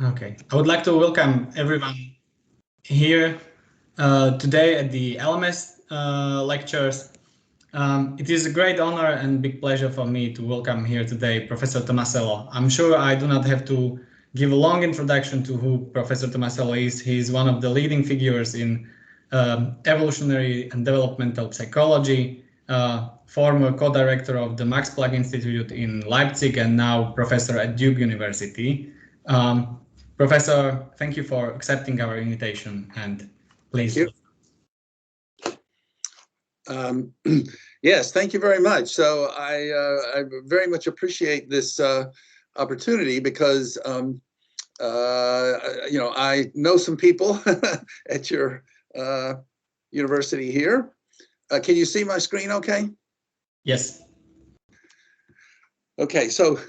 Okay, I would like to welcome everyone here today at the LMS lectures. It is a great honor and big pleasure for me to welcome here today Professor Tomasello. I'm sure I do not have to give a long introduction to who Professor Tomasello is. He is one of the leading figures in evolutionary and developmental psychology, former co-director of the Max Planck Institute in Leipzig, and now professor at Duke University. Professor, thank you for accepting our invitation, and please. Yes, thank you very much. So I very much appreciate this opportunity because you know, I know some people at your university here. Can you see my screen okay? Yes. Okay, so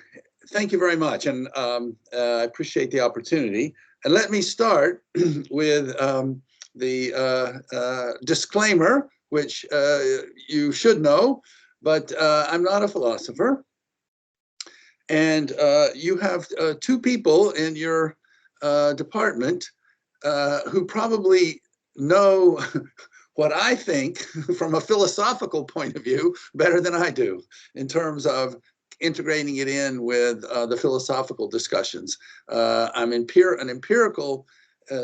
thank you very much, and I appreciate the opportunity. And let me start with the disclaimer, which you should know, but I'm not a philosopher. And you have two people in your department who probably know what I think from a philosophical point of view better than I do in terms of integrating it in with the philosophical discussions. I'm an empirical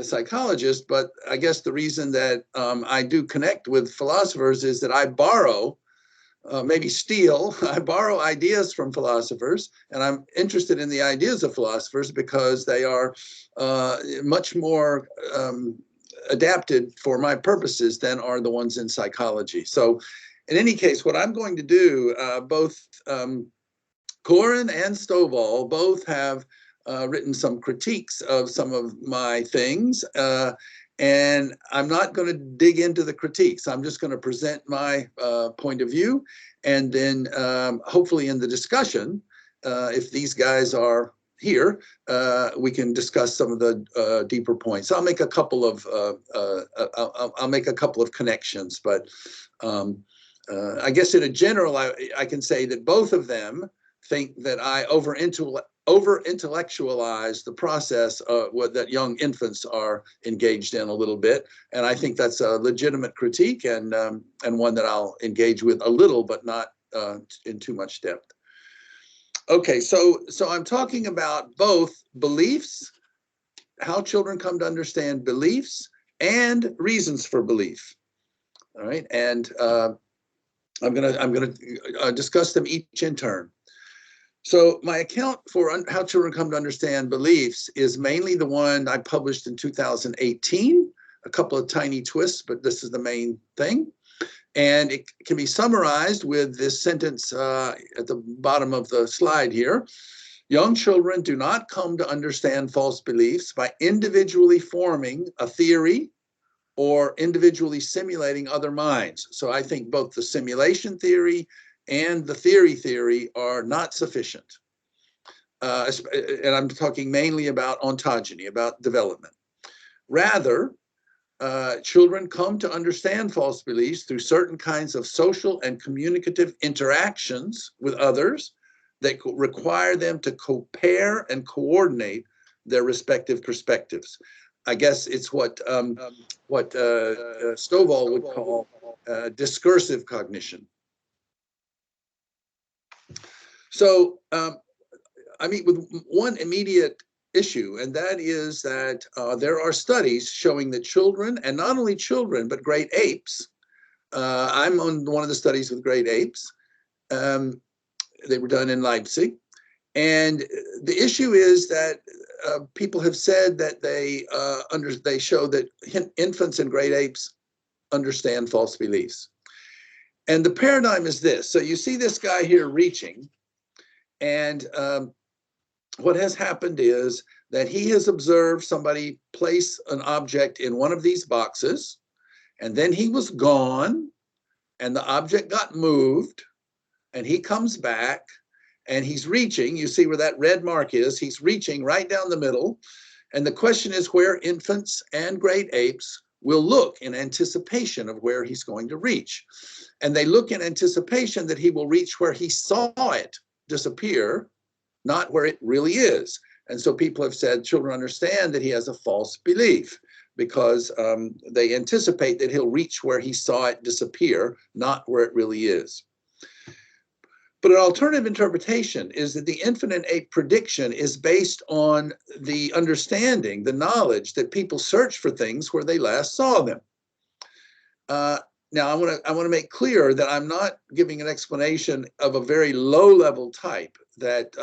psychologist, but I guess the reason that I do connect with philosophers is that I borrow, maybe steal, I borrow ideas from philosophers, and I'm interested in the ideas of philosophers because they are much more adapted for my purposes than are the ones in psychology. So in any case, what I'm going to do, both Corin and Stovall both have written some critiques of some of my things, and I'm not going to dig into the critiques. I'm just going to present my point of view, and then hopefully in the discussion, if these guys are here, we can discuss some of the deeper points. I'll make a couple of connections, but I guess in a general, I can say that both of them think that I over-intellectualize the process that young infants are engaged in a little bit, and I think that's a legitimate critique and one that I'll engage with a little, but not in too much depth. Okay, so I'm talking about both beliefs, how children come to understand beliefs, and reasons for belief. All right, and I'm gonna discuss them each in turn. So my account for how children come to understand beliefs is mainly the one I published in 2018, a couple of tiny twists, but this is the main thing. And it can be summarized with this sentence at the bottom of the slide here. Young children do not come to understand false beliefs by individually forming a theory or individually simulating other minds. So I think both the simulation theory and the theory are not sufficient. And I'm talking mainly about ontogeny, about development. Rather, children come to understand false beliefs through certain kinds of social and communicative interactions with others that require them to compare and coordinate their respective perspectives. I guess it's what Stovall would call discursive cognition. So I meet with one immediate issue, and that is that there are studies showing that children, and not only children, but great apes, I'm on one of the studies with great apes, they were done in Leipzig, and the issue is that people have said that they show that infants and great apes understand false beliefs. And the paradigm is this. So you see this guy here reaching, and what has happened is that he has observed somebody place an object in one of these boxes, and then he was gone, and the object got moved, and he comes back, and he's reaching. You see where that red mark is. He's reaching right down the middle. And the question is where infants and great apes will look in anticipation of where he's going to reach. And they look in anticipation that he will reach where he saw it disappear, not where it really is. And so people have said children understand that he has a false belief because they anticipate that he'll reach where he saw it disappear, not where it really is. But an alternative interpretation is that the infinite ape prediction is based on the understanding, the knowledge that people search for things where they last saw them. Now, I want to make clear that I'm not giving an explanation of a very low-level type that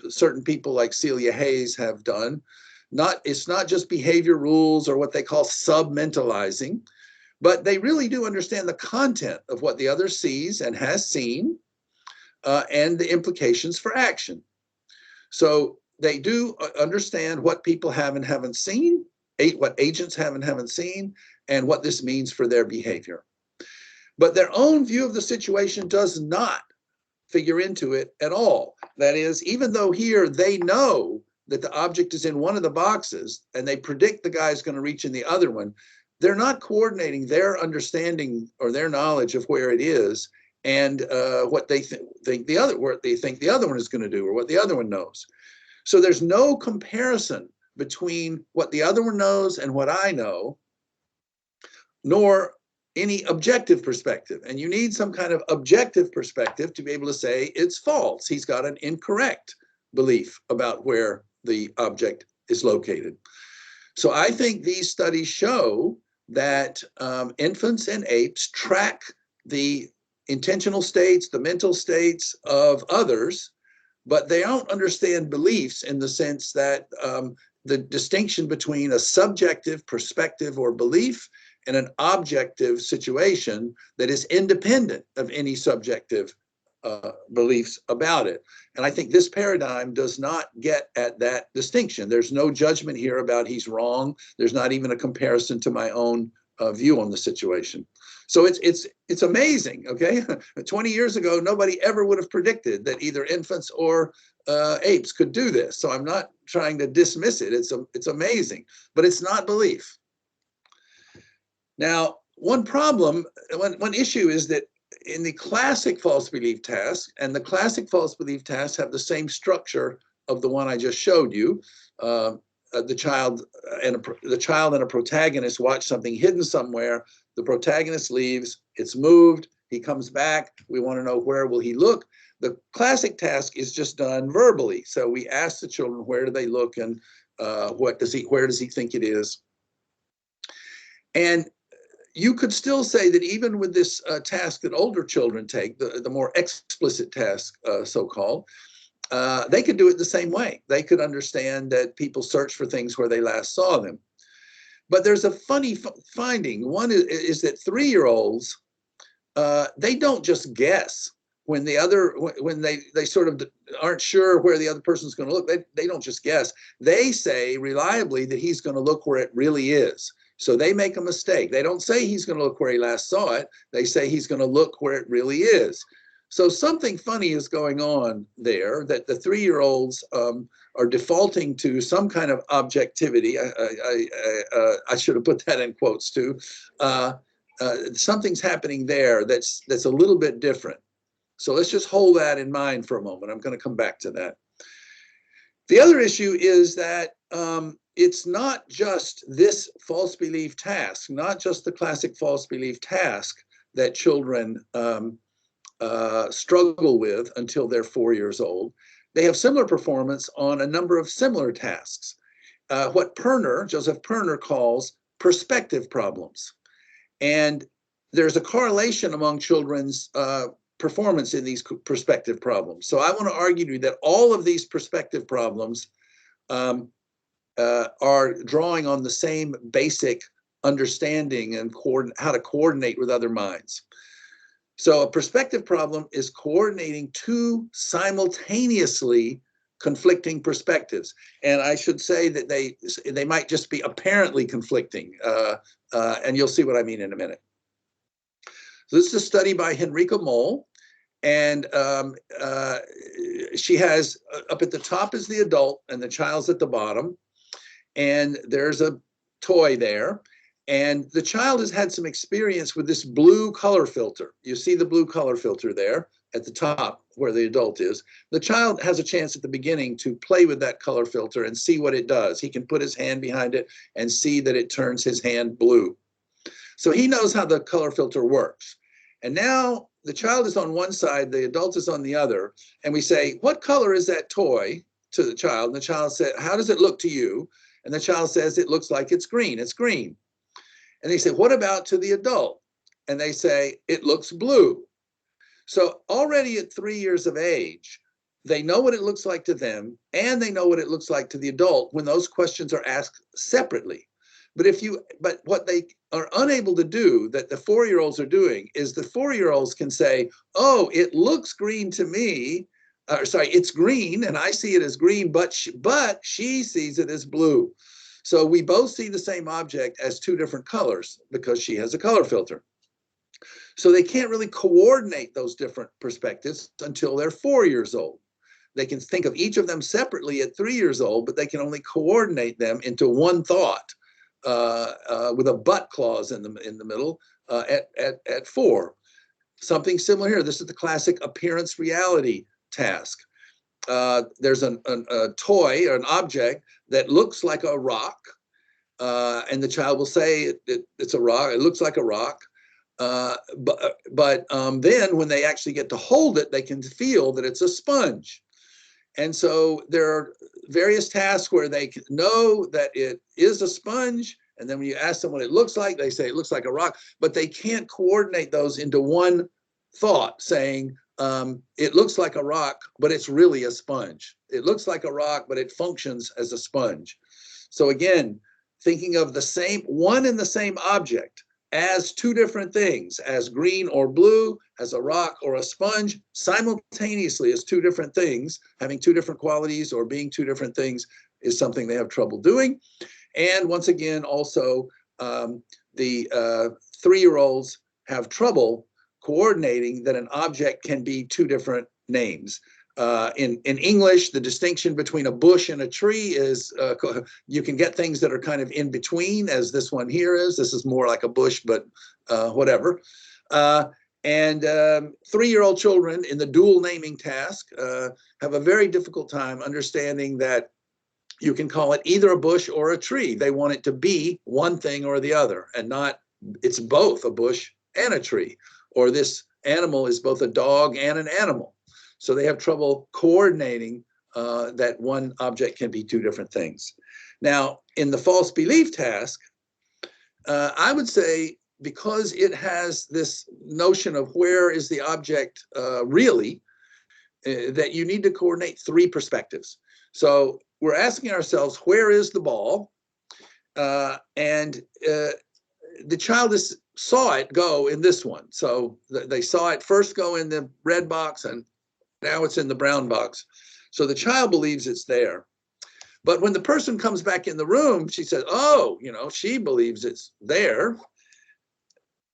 certain people like Celia Hayes have done. It's not just behavior rules or what they call sub-mentalizing, but they really do understand the content of what the other sees and has seen, and the implications for action. So they do understand what people have and haven't seen, what agents have and haven't seen, and what this means for their behavior. But their own view of the situation does not figure into it at all. That is, even though here they know that the object is in one of the boxes and they predict the guy's going to reach in the other one, they're not coordinating their understanding or their knowledge of where it is and what they think the other one is going to do or what the other one knows. So there's no comparison between what the other one knows and what I know, nor any objective perspective. And you need some kind of objective perspective to be able to say it's false. He's got an incorrect belief about where the object is located. So I think these studies show that infants and apes track the intentional states, the mental states of others, but they don't understand beliefs in the sense that the distinction between a subjective perspective or belief and an objective situation that is independent of any subjective beliefs about it. And I think this paradigm does not get at that distinction. There's no judgment here about he's wrong. There's not even a comparison to my own view on the situation. So it's amazing, okay? 20 years ago, nobody ever would have predicted that either infants or apes could do this. So I'm not trying to dismiss it. It's amazing, but it's not belief. Now, one issue is that in the classic false belief task, and the classic false belief tasks have the same structure of the one I just showed you. The child and a protagonist watch something hidden somewhere. The protagonist leaves, it's moved, he comes back, we want to know where will he look. The classic task is just done verbally. So we ask the children, where do they look and where does he think it is? And you could still say that even with this task that older children take, the more explicit task, so-called, they could do it the same way. They could understand that people search for things where they last saw them. But there's a funny finding. One is that 3-year-olds, they don't just guess when they sort of aren't sure where the other person's going to look. They don't just guess. They say reliably that he's going to look where it really is. So they make a mistake. They don't say he's going to look where he last saw it. They say he's going to look where it really is. So something funny is going on there, that the 3-year-olds are defaulting to some kind of objectivity. I should have put that in quotes too. Something's happening there that's a little bit different. So let's just hold that in mind for a moment. I'm going to come back to that. The other issue is that it's not just this false belief task, not just the classic false belief task that children struggle with until they're 4 years old. They have similar performance on a number of similar tasks, what Joseph Perner calls perspective problems. And there's a correlation among children's performance in these perspective problems. So I want to argue to you that all of these perspective problems are drawing on the same basic understanding and how to coordinate with other minds. So a perspective problem is coordinating two simultaneously conflicting perspectives. And I should say that they might just be apparently conflicting, and you'll see what I mean in a minute. So this is a study by Henrika Moll, and she has, up at the top is the adult and the child's at the bottom, and there's a toy there. And the child has had some experience with this blue color filter. You see the blue color filter there. at the top where the adult is, the child has a chance at the beginning to play with that color filter and see what it does. He can put his hand behind it and see that it turns his hand blue. So he knows how the color filter works. And now the child is on one side, the adult is on the other, and we say, what color is that toy, to the child? And the child said, how does it look to you? And the child says, it looks like it's green. It's green. And they say, what about to the adult? And they say, it looks blue. So already at 3 years of age, they know what it looks like to them, and they know what it looks like to the adult when those questions are asked separately. But what they are unable to do, that the 4-year-olds are doing, is the 4-year-olds can say, oh, it looks green to me. It's green, and I see it as green, but she sees it as blue. So we both see the same object as two different colors because she has a color filter. So they can't really coordinate those different perspectives until they're 4 years old. They can think of each of them separately at 3 years old, but they can only coordinate them into one thought with a but clause in the middle at 4. Something similar here. This is the classic appearance reality task. There's a toy or an object that looks like a rock, and the child will say it's a rock. It looks like a rock. But then when they actually get to hold it, they can feel that it's a sponge. And so there are various tasks where they know that it is a sponge. And then when you ask them what it looks like, they say it looks like a rock, but they can't coordinate those into one thought saying, it looks like a rock, but it's really a sponge. It looks like a rock, but it functions as a sponge. So again, thinking of the same one and the same object as two different things, as green or blue, as a rock or a sponge, simultaneously as two different things, having two different qualities or being two different things, is something they have trouble doing. And once again, also, the 3-year-olds have trouble coordinating that an object can be two different names. In English, the distinction between a bush and a tree is you can get things that are kind of in between, as this one here is. This is more like a bush, but whatever. And 3-year-old children in the dual naming task have a very difficult time understanding that you can call it either a bush or a tree. They want it to be one thing or the other, and not it's both a bush and a tree, or this animal is both a dog and an animal. So they have trouble coordinating that one object can be two different things. Now, in the false belief task, I would say, because it has this notion of where is the object really, that you need to coordinate 3 perspectives. So we're asking ourselves, where is the ball? And the child saw it go in this one. So they saw it first go in the red box, and now it's in the brown box. So the child believes it's there. But when the person comes back in the room, she says, oh, she believes it's there.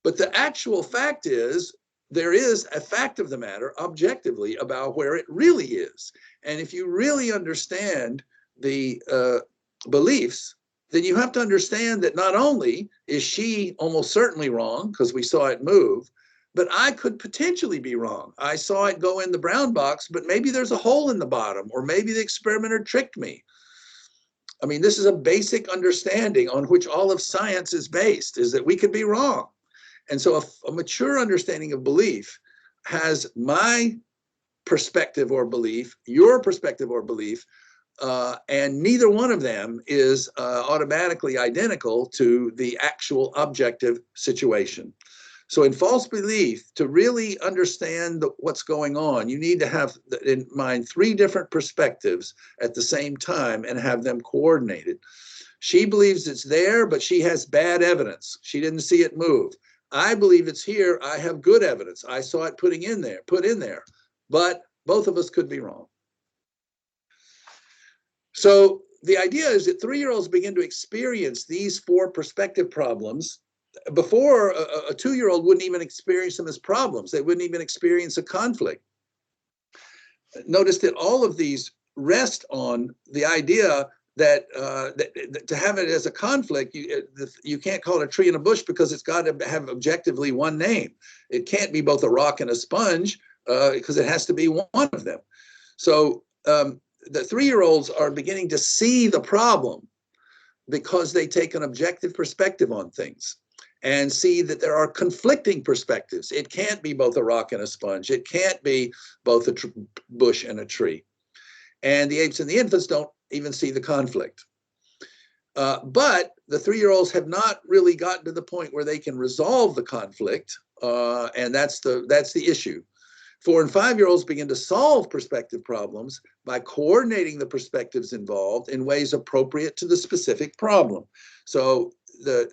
But the actual fact is, there is a fact of the matter objectively about where it really is. And if you really understand the beliefs, then you have to understand that not only is she almost certainly wrong because we saw it move, but I could potentially be wrong. I saw it go in the brown box, but maybe there's a hole in the bottom, or maybe the experimenter tricked me. I mean, this is a basic understanding on which all of science is based, is that we could be wrong. And so a mature understanding of belief has my perspective or belief, your perspective or belief, and neither one of them is automatically identical to the actual objective situation. So in false belief, to really understand what's going on, you need to have in mind 3 different perspectives at the same time and have them coordinated. She believes it's there, but she has bad evidence. She didn't see it move. I believe it's here. I have good evidence. I saw it put in there, but both of us could be wrong. So the idea is that 3-year-olds begin to experience these 4 perspective problems. Before, a 2-year-old wouldn't even experience them as problems. They wouldn't even experience a conflict. Notice that all of these rest on the idea that, to have it as a conflict, you can't call it a tree and a bush because it's got to have objectively one name. It can't be both a rock and a sponge because it has to be one of them. So the 3-year-olds are beginning to see the problem because they take an objective perspective on things and see that there are conflicting perspectives. It can't be both a rock and a sponge. It can't be both a bush and a tree. And the apes and the infants don't even see the conflict. But the 3-year-olds have not really gotten to the point where they can resolve the conflict, and that's the issue. 4- and 5-year-olds begin to solve perspective problems by coordinating the perspectives involved in ways appropriate to the specific problem. So the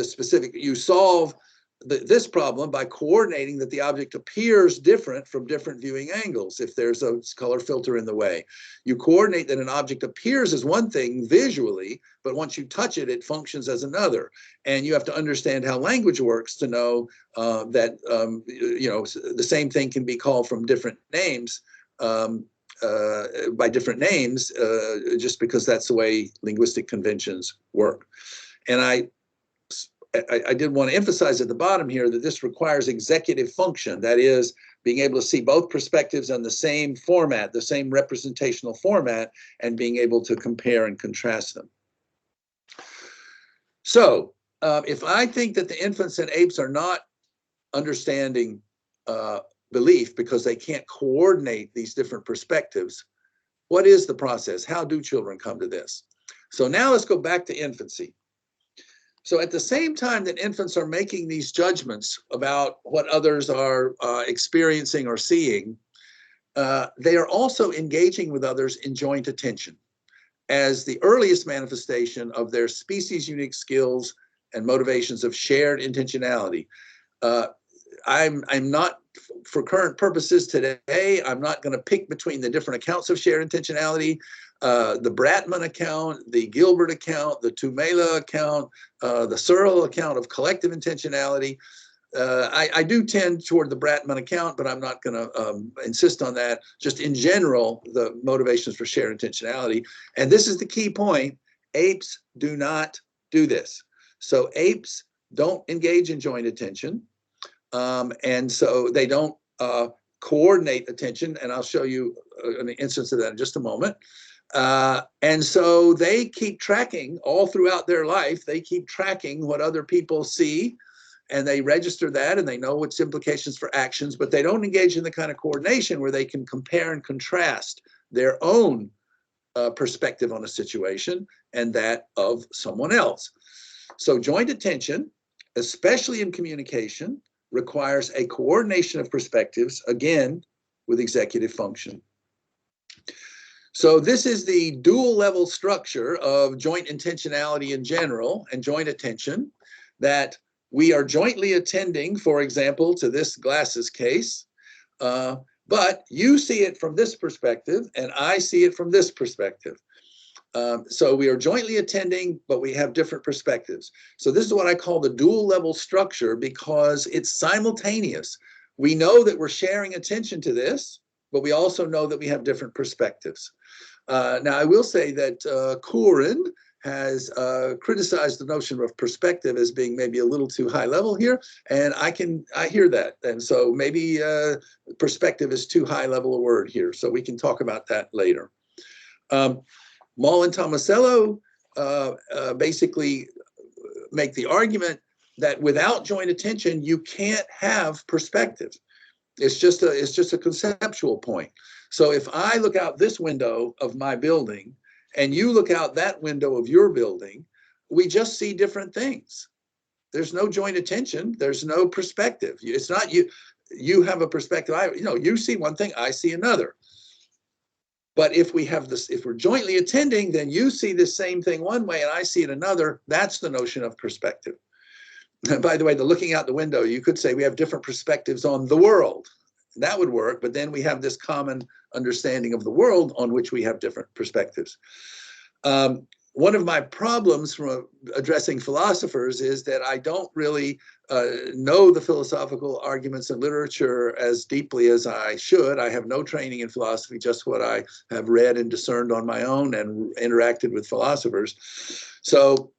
specific, you solve this problem by coordinating that the object appears different from different viewing angles. If there's a color filter in the way, you coordinate that an object appears as one thing visually, but once you touch it, it functions as another. And you have to understand how language works to know that the same thing can be called from different names by different names, just because that's the way linguistic conventions work. And I did want to emphasize at the bottom here that this requires executive function. That is, being able to see both perspectives on the same format, the same representational format, and being able to compare and contrast them. So if I think that the infants and apes are not understanding belief because they can't coordinate these different perspectives, what is the process? How do children come to this? So now let's go back to infancy. So at the same time that infants are making these judgments about what others are experiencing or seeing, they are also engaging with others in joint attention as the earliest manifestation of their species unique skills and motivations of shared intentionality. I'm not, for current purposes today, I'm not going to pick between the different accounts of shared intentionality. The Bratman account, the Gilbert account, the Tomasello account, the Searle account of collective intentionality. I do tend toward the Bratman account, but I'm not going to insist on that. Just in general, the motivations for shared intentionality. And this is the key point. Apes do not do this. So apes don't engage in joint attention. And so they don't coordinate attention. And I'll show you an instance of that in just a moment. And so they keep tracking all throughout their life. They keep tracking what other people see, and they register that, and they know its implications for actions, but they don't engage in the kind of coordination where they can compare and contrast their own perspective on a situation and that of someone else. So joint attention, especially in communication, requires a coordination of perspectives, again, with executive function. So this is the dual level structure of joint intentionality in general and joint attention, that we are jointly attending, for example, to this glasses case, but you see it from this perspective and I see it from this perspective. So we are jointly attending, but we have different perspectives. So this is what I call the dual level structure because it's simultaneous. We know that we're sharing attention to this, but we also know that we have different perspectives. Now, I will say that Toolman has criticized the notion of perspective as being maybe a little too high level here, and I hear that. And so maybe perspective is too high level a word here, so we can talk about that later. Moll and Tomasello basically make the argument that without joint attention, you can't have perspective. It's just a conceptual point. So if I look out this window of my building and you look out that window of your building, we just see different things. There's no joint attention. There's no perspective. It's not you have a perspective. You see one thing, I see another. But if we have this, if we're jointly attending, then you see the same thing one way and I see it another. That's the notion of perspective. And by the way, the looking out the window, you could say we have different perspectives on the world. That would work, but then we have this common understanding of the world on which we have different perspectives. One of my problems from addressing philosophers is that I don't really know the philosophical arguments and literature as deeply as I should. I have no training in philosophy, just what I have read and discerned on my own and interacted with philosophers. So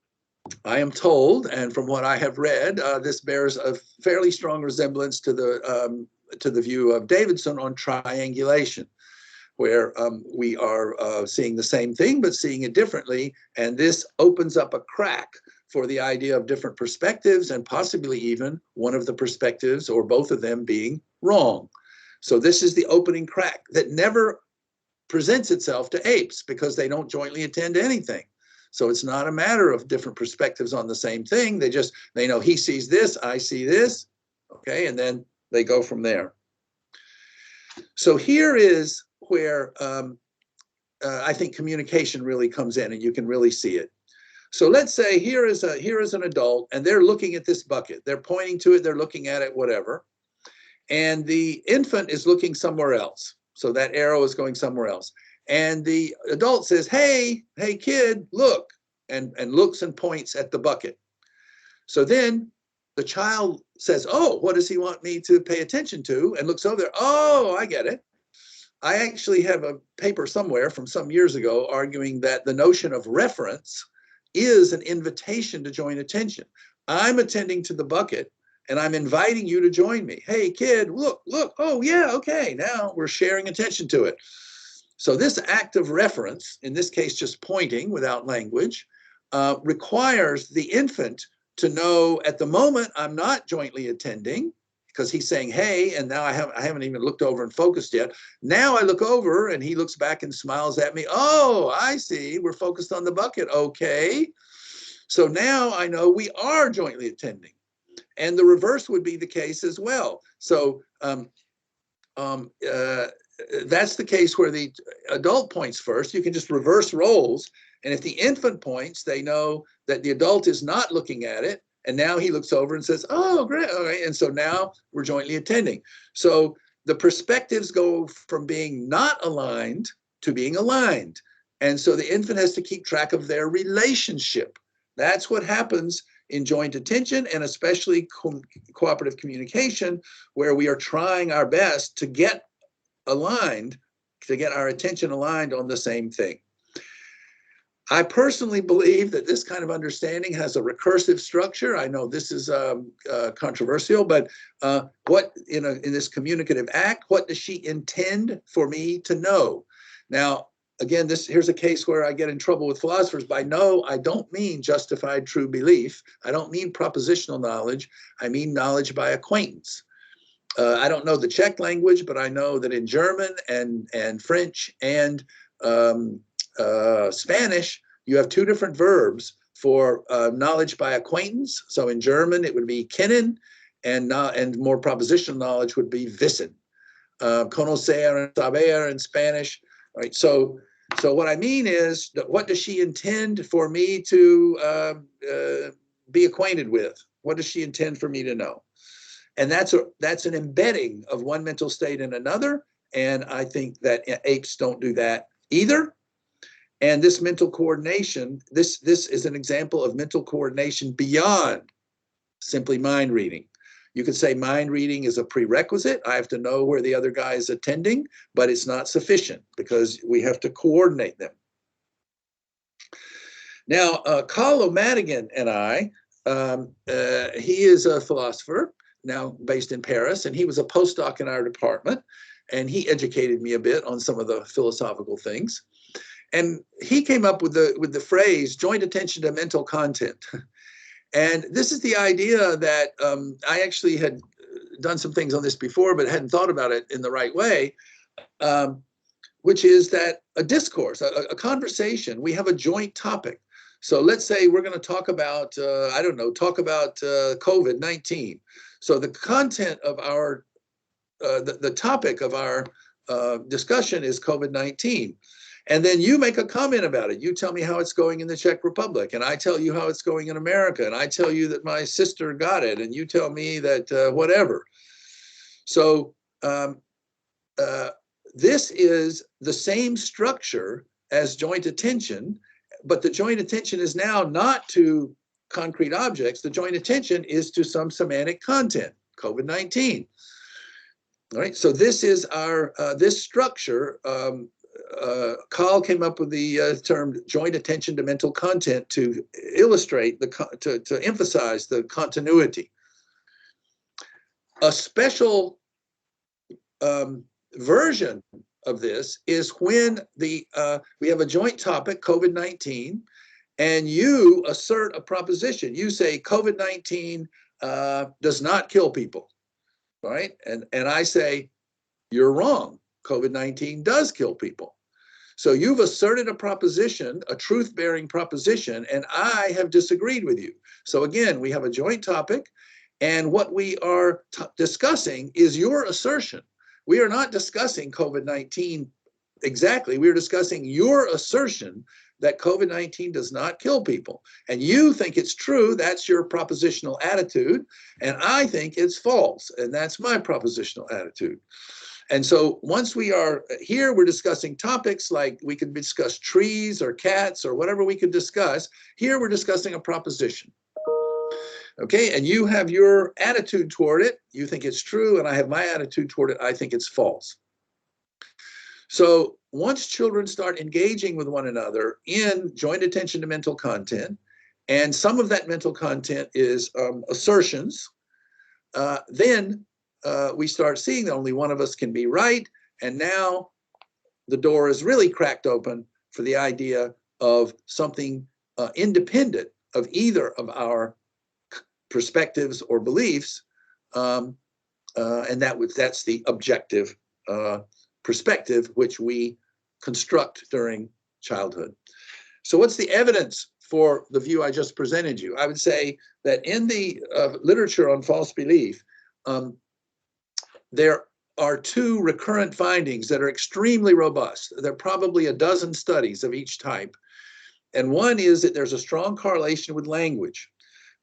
I am told, and from what I have read, this bears a fairly strong resemblance to the to the view of Davidson on triangulation, where we are seeing the same thing, but seeing it differently. And this opens up a crack for the idea of different perspectives, and possibly even one of the perspectives or both of them being wrong. So this is the opening crack that never presents itself to apes because they don't jointly attend to anything. So it's not a matter of different perspectives on the same thing. They know he sees this, I see this, okay, and then they go from there. So here is where I think communication really comes in, and you can really see it. So let's say here is an adult, and they're looking at this bucket. They're pointing to it, they're looking at it, whatever. And the infant is looking somewhere else. So that arrow is going somewhere else. And the adult says, hey kid, look, and looks and points at the bucket. So then the child says, oh, what does he want me to pay attention to? And looks over there. Oh, I get it. I actually have a paper somewhere from some years ago arguing that the notion of reference is an invitation to join attention. I'm attending to the bucket and I'm inviting you to join me. Hey kid, look, oh yeah, okay, now we're sharing attention to it. So this act of reference, in this case just pointing without language, requires the infant to know at the moment I'm not jointly attending, because he's saying, hey, and now I haven't even looked over and focused yet. Now I look over and he looks back and smiles at me. Oh, I see, we're focused on the bucket, okay. So now I know we are jointly attending. And the reverse would be the case as well. So that's the case where the adult points first. You can just reverse roles. And if the infant points, they know that the adult is not looking at it. And now he looks over and says, oh, great. All right. And so now we're jointly attending. So the perspectives go from being not aligned to being aligned. And so the infant has to keep track of their relationship. That's what happens in joint attention, and especially cooperative communication, where we are trying our best to get aligned, to get our attention aligned on the same thing. I personally believe that this kind of understanding has a recursive structure. I know this is controversial, but what in this communicative act, what does she intend for me to know? Now, again, here's a case where I get in trouble with philosophers. By know, I don't mean justified true belief. I don't mean propositional knowledge. I mean knowledge by acquaintance. I don't know the Czech language, but I know that in German and French and Spanish, you have two different verbs for knowledge by acquaintance. So in German, it would be kennen, and more propositional knowledge would be wissen. Conocer and saber in Spanish. All right, so what I mean is, what does she intend for me to be acquainted with? What does she intend for me to know? And that's an embedding of one mental state in another. And I think that apes don't do that either. And this mental coordination, this is an example of mental coordination beyond simply mind reading. You could say mind reading is a prerequisite. I have to know where the other guy is attending, but it's not sufficient because we have to coordinate them. Now, Carlo Madigan and I, he is a philosopher now based in Paris, and he was a postdoc in our department, and he educated me a bit on some of the philosophical things. And he came up with the phrase joint attention to mental content. And this is the idea that I actually had done some things on this before, but hadn't thought about it in the right way, which is that a discourse, a conversation, we have a joint topic. So let's say we're going to talk about, COVID-19. So the content of our, the topic of our discussion is COVID-19. And then you make a comment about it. You tell me how it's going in the Czech Republic, and I tell you how it's going in America, and I tell you that my sister got it, and you tell me that whatever. So this is the same structure as joint attention, but the joint attention is now not to concrete objects. The joint attention is to some semantic content, COVID-19. All right, so this is our, this structure. Carl came up with the term joint attention to mental content to illustrate, to emphasize the continuity. A special version of this is when we have a joint topic, COVID-19, and you assert a proposition. You say COVID-19 does not kill people, right? And I say, you're wrong. COVID-19 does kill people. So you've asserted a proposition, a truth-bearing proposition, and I have disagreed with you. So again, we have a joint topic, and what we are discussing is your assertion. We are not discussing COVID-19 exactly. We're discussing your assertion that COVID-19 does not kill people. And you think it's true, that's your propositional attitude, and I think it's false, and that's my propositional attitude. And so once we are here, we're discussing topics like we could discuss trees or cats or whatever we could discuss. Here we're discussing a proposition. Okay, and you have your attitude toward it. You think it's true, and I have my attitude toward it. I think it's false. So once children start engaging with one another in joint attention to mental content, and some of that mental content is assertions, then we start seeing that only one of us can be right. And now the door is really cracked open for the idea of something independent of either of our perspectives or beliefs. And that's the objective perspective which we construct during childhood. So what's the evidence for the view I just presented you? I would say that in the literature on false belief, there are two recurrent findings that are extremely robust. There are probably a dozen studies of each type. And one is that there's a strong correlation with language.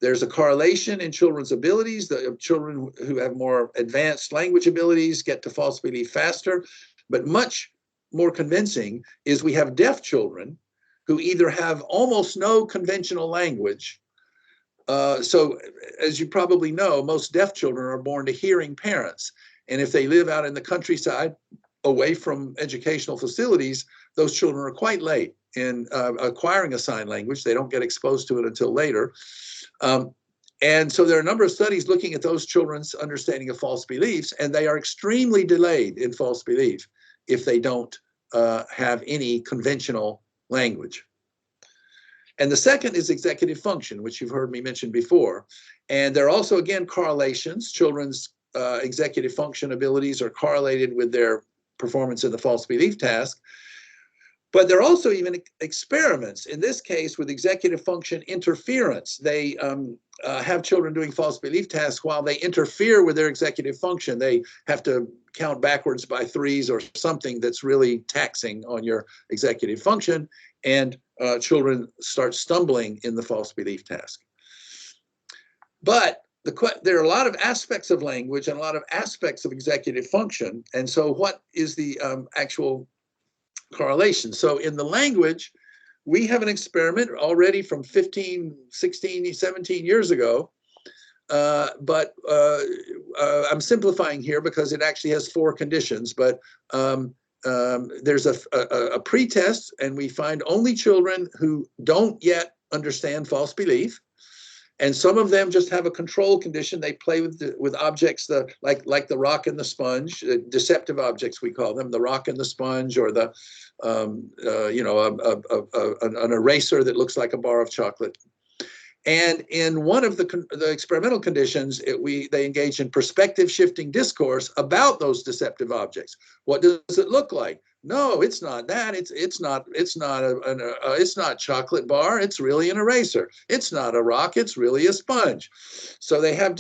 There's a correlation in children's abilities. The children who have more advanced language abilities get to false belief faster. But much more convincing is we have deaf children who either have almost no conventional language. So as you probably know, most deaf children are born to hearing parents. And if they live out in the countryside, away from educational facilities, those children are quite late in acquiring a sign language. They don't get exposed to it until later. And so there are a number of studies looking at those children's understanding of false beliefs, and they are extremely delayed in false belief if they don't have any conventional language. And the second is executive function, which you've heard me mention before. And there are also, again, correlations. Children's executive function abilities are correlated with their performance in the false belief task. But there are also even experiments, in this case with executive function interference. They have children doing false belief tasks while they interfere with their executive function. They have to count backwards by threes or something that's really taxing on your executive function, and children start stumbling in the false belief task. But there are a lot of aspects of language and a lot of aspects of executive function. And so what is the actual correlation? So in the language, we have an experiment already from 15, 16, 17 years ago. But I'm simplifying here because it actually has 4 conditions. But there's a pretest, and we find only children who don't yet understand false belief. And some of them just have a control condition. They play with objects like the rock and the sponge, deceptive objects we call them, the rock and the sponge, or the an eraser that looks like a bar of chocolate. And in one of the experimental conditions, they engage in perspective shifting discourse about those deceptive objects. What does it look like? No, it's not that. It's not chocolate bar. It's really an eraser. It's not a rock. It's really a sponge. So they have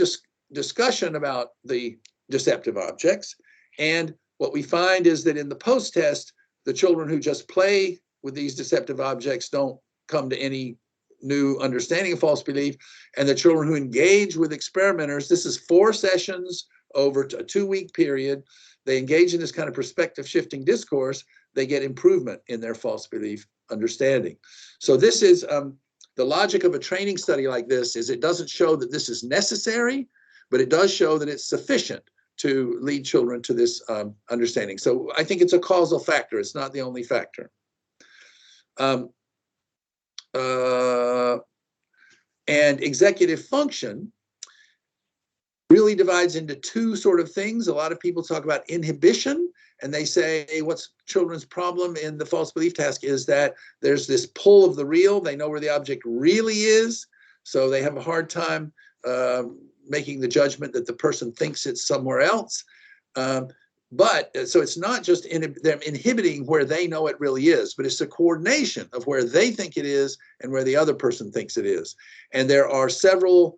discussion about the deceptive objects. And what we find is that in the post-test, the children who just play with these deceptive objects don't come to any new understanding of false belief. And the children who engage with experimenters, this is 4 sessions over a 2-week period. They engage in this kind of perspective shifting discourse, they get improvement in their false belief understanding. So this is the logic of a training study like this is it doesn't show that this is necessary, but it does show that it's sufficient to lead children to this understanding. So I think it's a causal factor. It's not the only factor. And executive function really divides into two sort of things. A lot of people talk about inhibition, and they say what's children's problem in the false belief task is that there's this pull of the real. They know where the object really is, so they have a hard time making the judgment that the person thinks it's somewhere else. So it's not just them inhibiting where they know it really is, but it's a coordination of where they think it is and where the other person thinks it is. And there are several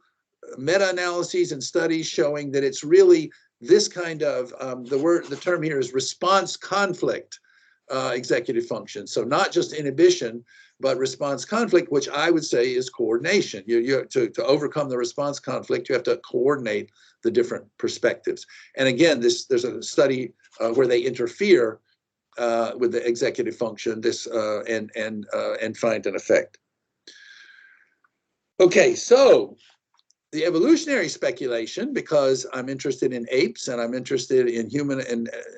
meta-analyses and studies showing that it's really this kind of, the term here is response conflict executive function. So not just inhibition, but response conflict, which I would say is coordination. To overcome the response conflict, you have to coordinate the different perspectives. And again, there's a study where they interfere with the executive function, and find an effect. Okay, so the evolutionary speculation, because I'm interested in apes and I'm interested in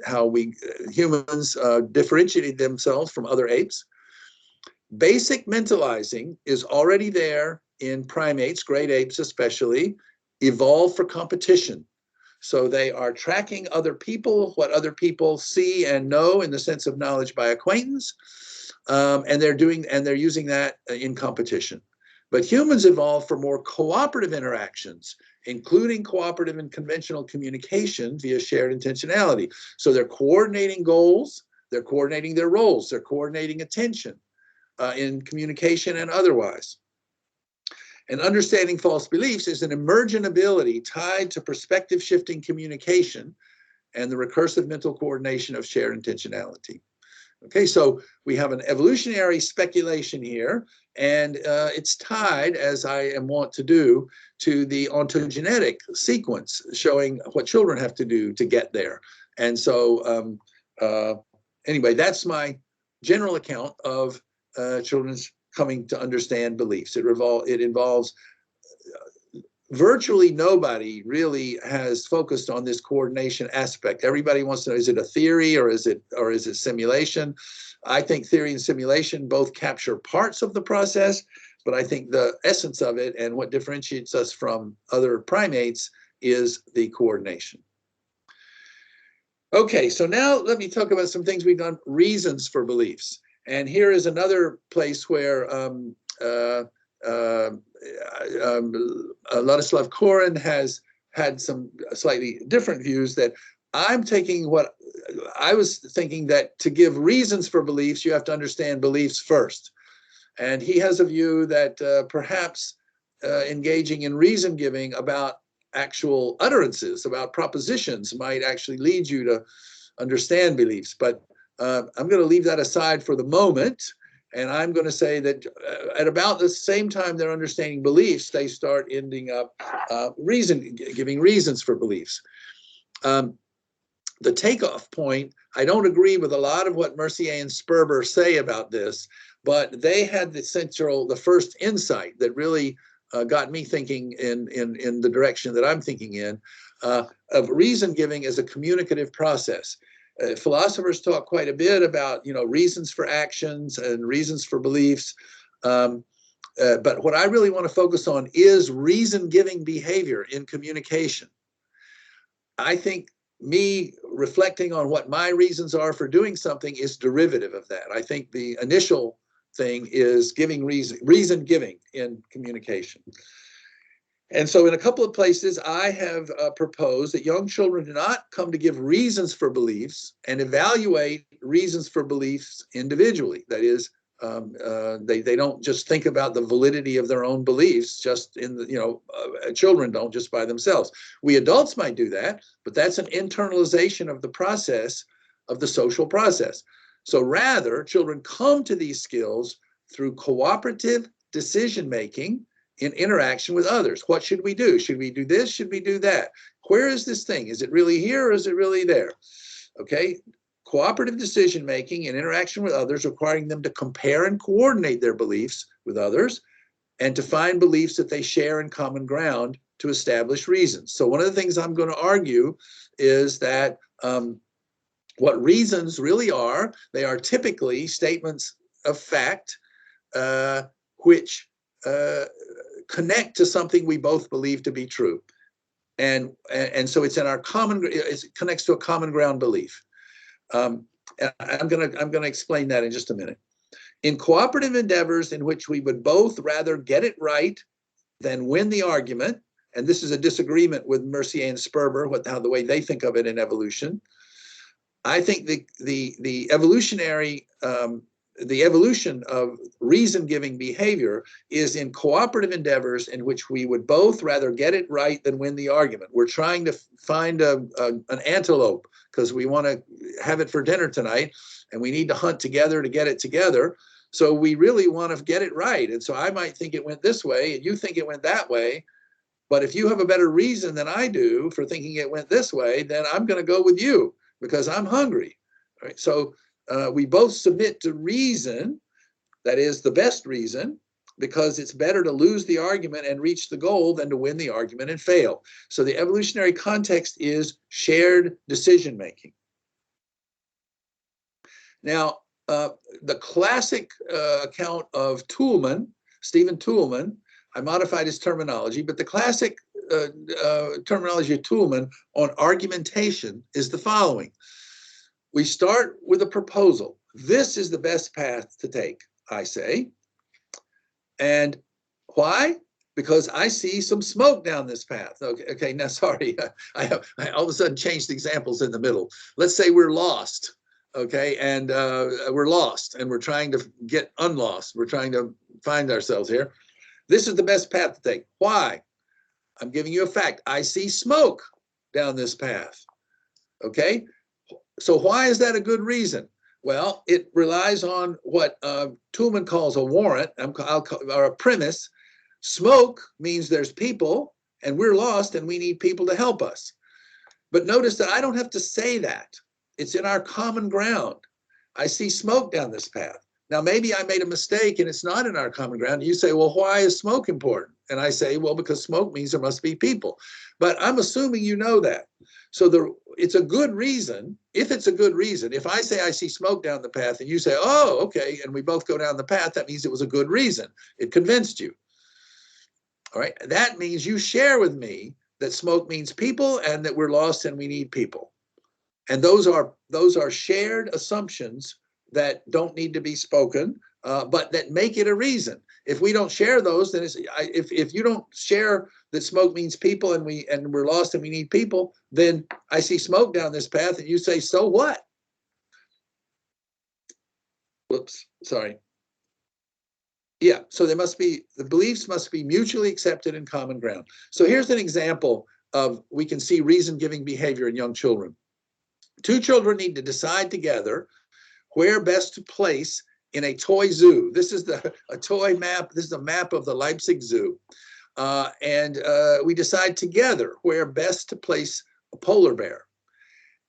how humans differentiated themselves from other apes. Basic mentalizing is already there in primates, great apes especially, evolved for competition. So they are tracking other people, what other people see and know in the sense of knowledge by acquaintance, and they're using that in competition. But humans evolved for more cooperative interactions, including cooperative and conventional communication via shared intentionality. So they're coordinating goals, they're coordinating their roles, they're coordinating attention in communication and otherwise. And understanding false beliefs is an emergent ability tied to perspective shifting communication and the recursive mental coordination of shared intentionality. Okay, so we have an evolutionary speculation here, and it's tied, as I am wont to do, to the ontogenetic sequence, showing what children have to do to get there. And so anyway, that's my general account of children's coming to understand beliefs. It involves virtually nobody really has focused on this coordination aspect. Everybody wants to know, is it a theory or is it simulation? I think theory and simulation both capture parts of the process, but I think the essence of it and what differentiates us from other primates is the coordination. Okay, so now let me talk about some things we've done, reasons for beliefs. And here is another place where Ladislav Koren has had some slightly different views. That I'm taking what I was thinking, that to give reasons for beliefs, you have to understand beliefs first. And he has a view that perhaps engaging in reason giving about actual utterances, about propositions, might actually lead you to understand beliefs. But I'm going to leave that aside for the moment. And I'm going to say that at about the same time they're understanding beliefs, they start ending up giving reasons for beliefs. The takeoff point, I don't agree with a lot of what Mercier and Sperber say about this, but they had the first insight that really got me thinking in the direction that I'm thinking in, of reason giving as a communicative process. Philosophers talk quite a bit about, reasons for actions and reasons for beliefs. But what I really want to focus on is reason-giving behavior in communication. I think me reflecting on what my reasons are for doing something is derivative of that. I think the initial thing is giving reason giving in communication. And so in a couple of places, I have proposed that young children do not come to give reasons for beliefs and evaluate reasons for beliefs individually. That is, they don't just think about the validity of their own beliefs, just children don't just by themselves. We adults might do that, but that's an internalization of the process, of the social process. So rather, children come to these skills through cooperative decision-making in interaction with others. What should we do? Should we do this? Should we do that? Where is this thing? Is it really here or is it really there? Okay. Cooperative decision-making in interaction with others, requiring them to compare and coordinate their beliefs with others and to find beliefs that they share in common ground to establish reasons. So one of the things I'm going to argue is that what reasons really are, they are typically statements of fact which connect to something we both believe to be true. And so it's in our common, it connects to a common ground belief. And I'm gonna explain that in just a minute. In cooperative endeavors in which we would both rather get it right than win the argument, and this is a disagreement with Mercier and Sperber, how the way they think of it in evolution. I think the evolution of reason-giving behavior is in cooperative endeavors in which we would both rather get it right than win the argument. We're trying to find an antelope because we want to have it for dinner tonight, and we need to hunt together to get it together. So we really want to get it right. And so I might think it went this way, and you think it went that way. But if you have a better reason than I do for thinking it went this way, then I'm going to go with you because I'm hungry. Right? So we both submit to reason, that is the best reason, because it's better to lose the argument and reach the goal than to win the argument and fail. So the evolutionary context is shared decision making. Now, the classic account of Toolman, Stephen Toolman, I modified his terminology, but the classic terminology of Toolman on argumentation is the following. We start with a proposal. This is the best path to take, I say. And why? Because I see some smoke down this path. Okay, now sorry, I all of a sudden changed examples in the middle. Let's say we're lost, okay, and we're lost and we're trying to get unlost. We're trying to find ourselves here. This is the best path to take. Why? I'm giving you a fact. I see smoke down this path, okay? So why is that a good reason? Well, it relies on what Toolman calls a warrant, or a premise. Smoke means there's people, and we're lost, and we need people to help us. But notice that I don't have to say that. It's in our common ground. I see smoke down this path. Now, maybe I made a mistake, and it's not in our common ground. You say, well, why is smoke important? And I say, well, because smoke means there must be people. But I'm assuming you know that. So it's a good reason. If it's a good reason, if I say I see smoke down the path and you say, oh, okay, and we both go down the path, that means it was a good reason. It convinced you. All right. That means you share with me that smoke means people and that we're lost and we need people. And those are shared assumptions that don't need to be spoken, but that make it a reason. If we don't share those, then if you don't share that smoke means people and we're lost and we need people, then I see smoke down this path and you say, so what? Whoops, sorry. Yeah, so the beliefs must be mutually accepted and common ground. So here's an example of, we can see reason-giving behavior in young children. Two children need to decide together where best to place in a toy zoo. This is a toy map. This is a map of the Leipzig Zoo. And we decide together where best to place a polar bear.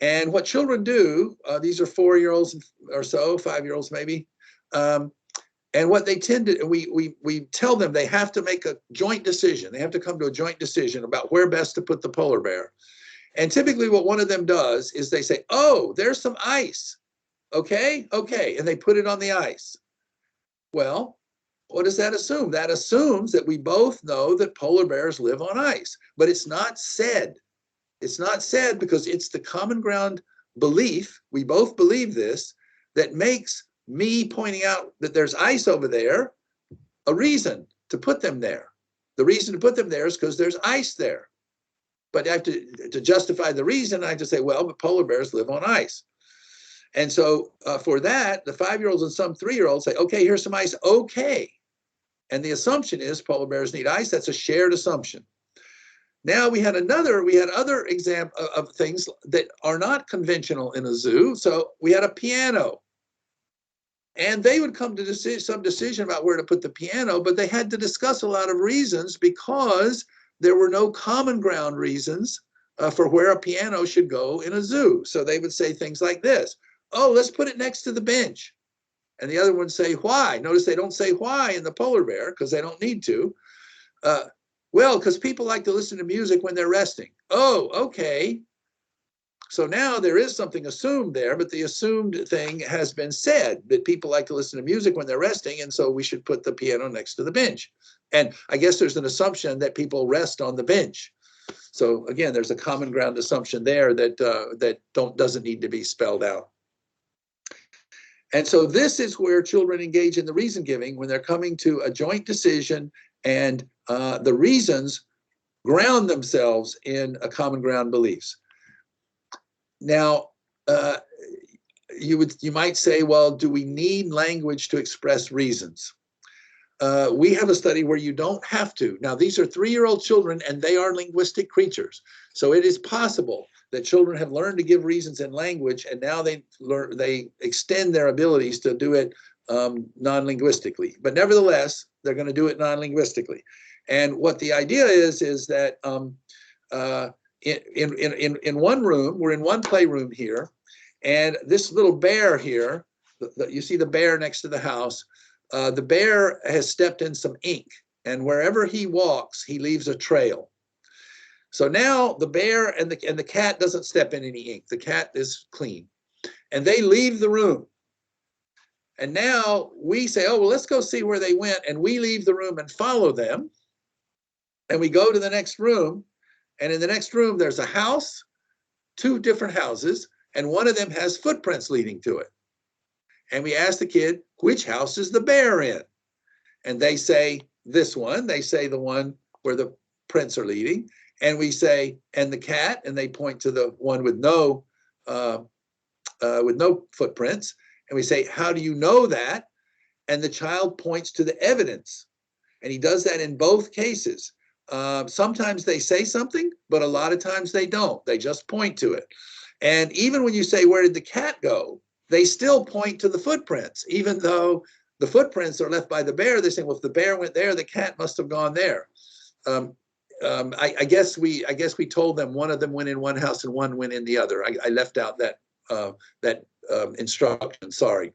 And what children do, these are 4-year-olds or so, 5-year-olds maybe. And what they tend to, we tell them they have to make a joint decision. They have to come to a joint decision about where best to put the polar bear. And typically what one of them does is they say, oh, there's some ice. Okay, okay, and they put it on the ice. Well, what does that assume? That assumes that we both know that polar bears live on ice, but it's not said. It's not said because it's the common ground belief, we both believe this, that makes me pointing out that there's ice over there a reason to put them there. The reason to put them there is because there's ice there. But I have to justify the reason, I have to say, well, but polar bears live on ice. And so for that, the 5-year-olds and some 3-year-olds say, okay, here's some ice. Okay. And the assumption is polar bears need ice. That's a shared assumption. Now we had other example of things that are not conventional in a zoo. So we had a piano. And they would come to some decision about where to put the piano, but they had to discuss a lot of reasons because there were no common ground reasons for where a piano should go in a zoo. So they would say things like this. Oh, let's put it next to the bench. And the other one say, why? Notice they don't say why in the polar bear because they don't need to. Well, because people like to listen to music when they're resting. Oh, okay. So now there is something assumed there, but the assumed thing has been said that people like to listen to music when they're resting, and so we should put the piano next to the bench. And I guess there's an assumption that people rest on the bench. So again, there's a common ground assumption there that doesn't need to be spelled out. And so this is where children engage in the reason giving when they're coming to a joint decision, and the reasons ground themselves in a common ground beliefs. Now, you might say, well, do we need language to express reasons? We have a study where you don't have to. Now, these are 3-year-old children, and they are linguistic creatures. So it is possible that children have learned to give reasons in language, and now they extend their abilities to do it non-linguistically. But nevertheless, they're going to do it non-linguistically. And what the idea is that in one room, we're in one playroom here, and this little bear here, you see the bear next to the house, the bear has stepped in some ink, and wherever he walks, he leaves a trail. So now the bear and the cat doesn't step in any ink. The cat is clean, and they leave the room. And now we say, oh, well, let's go see where they went, and we leave the room and follow them, and we go to the next room, and in the next room there's a house, 2 different houses, and one of them has footprints leading to it. And we ask the kid, which house is the bear in? And they say this one. They say the one where the prints are leading. And we say, and the cat, and they point to the one with no footprints. And we say, how do you know that? And the child points to the evidence. And he does that in both cases. Sometimes they say something, but a lot of times they don't. They just point to it. And even when you say, where did the cat go? They still point to the footprints, even though the footprints are left by the bear. They say, well, if the bear went there, the cat must have gone there. I guess we told them one of them went in one house and one went in the other. I left out that instruction. Sorry.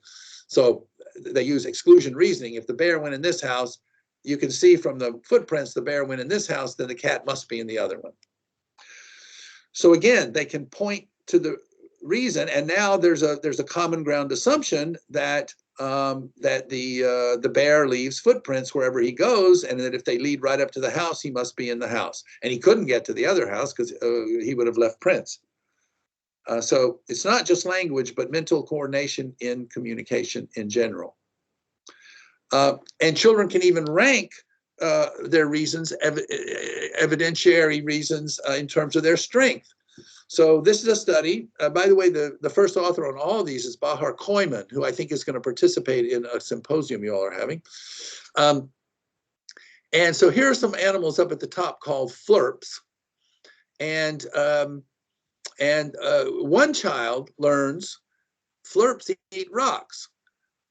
So they use exclusion reasoning. If the bear went in this house, you can see from the footprints the bear went in this house, then the cat must be in the other one. So again, they can point to the reason, and now there's a common ground assumption that the bear leaves footprints wherever he goes, and that if they lead right up to the house, he must be in the house. And he couldn't get to the other house because he would have left prints. So it's not just language, but mental coordination in communication in general. And children can even rank their reasons, evidentiary reasons, in terms of their strength. So this is a study. By the way, the first author on all of these is Bahar Koyman, who I think is going to participate in a symposium you all are having. And so here are some animals up at the top called flurps. And one child learns flurps eat rocks.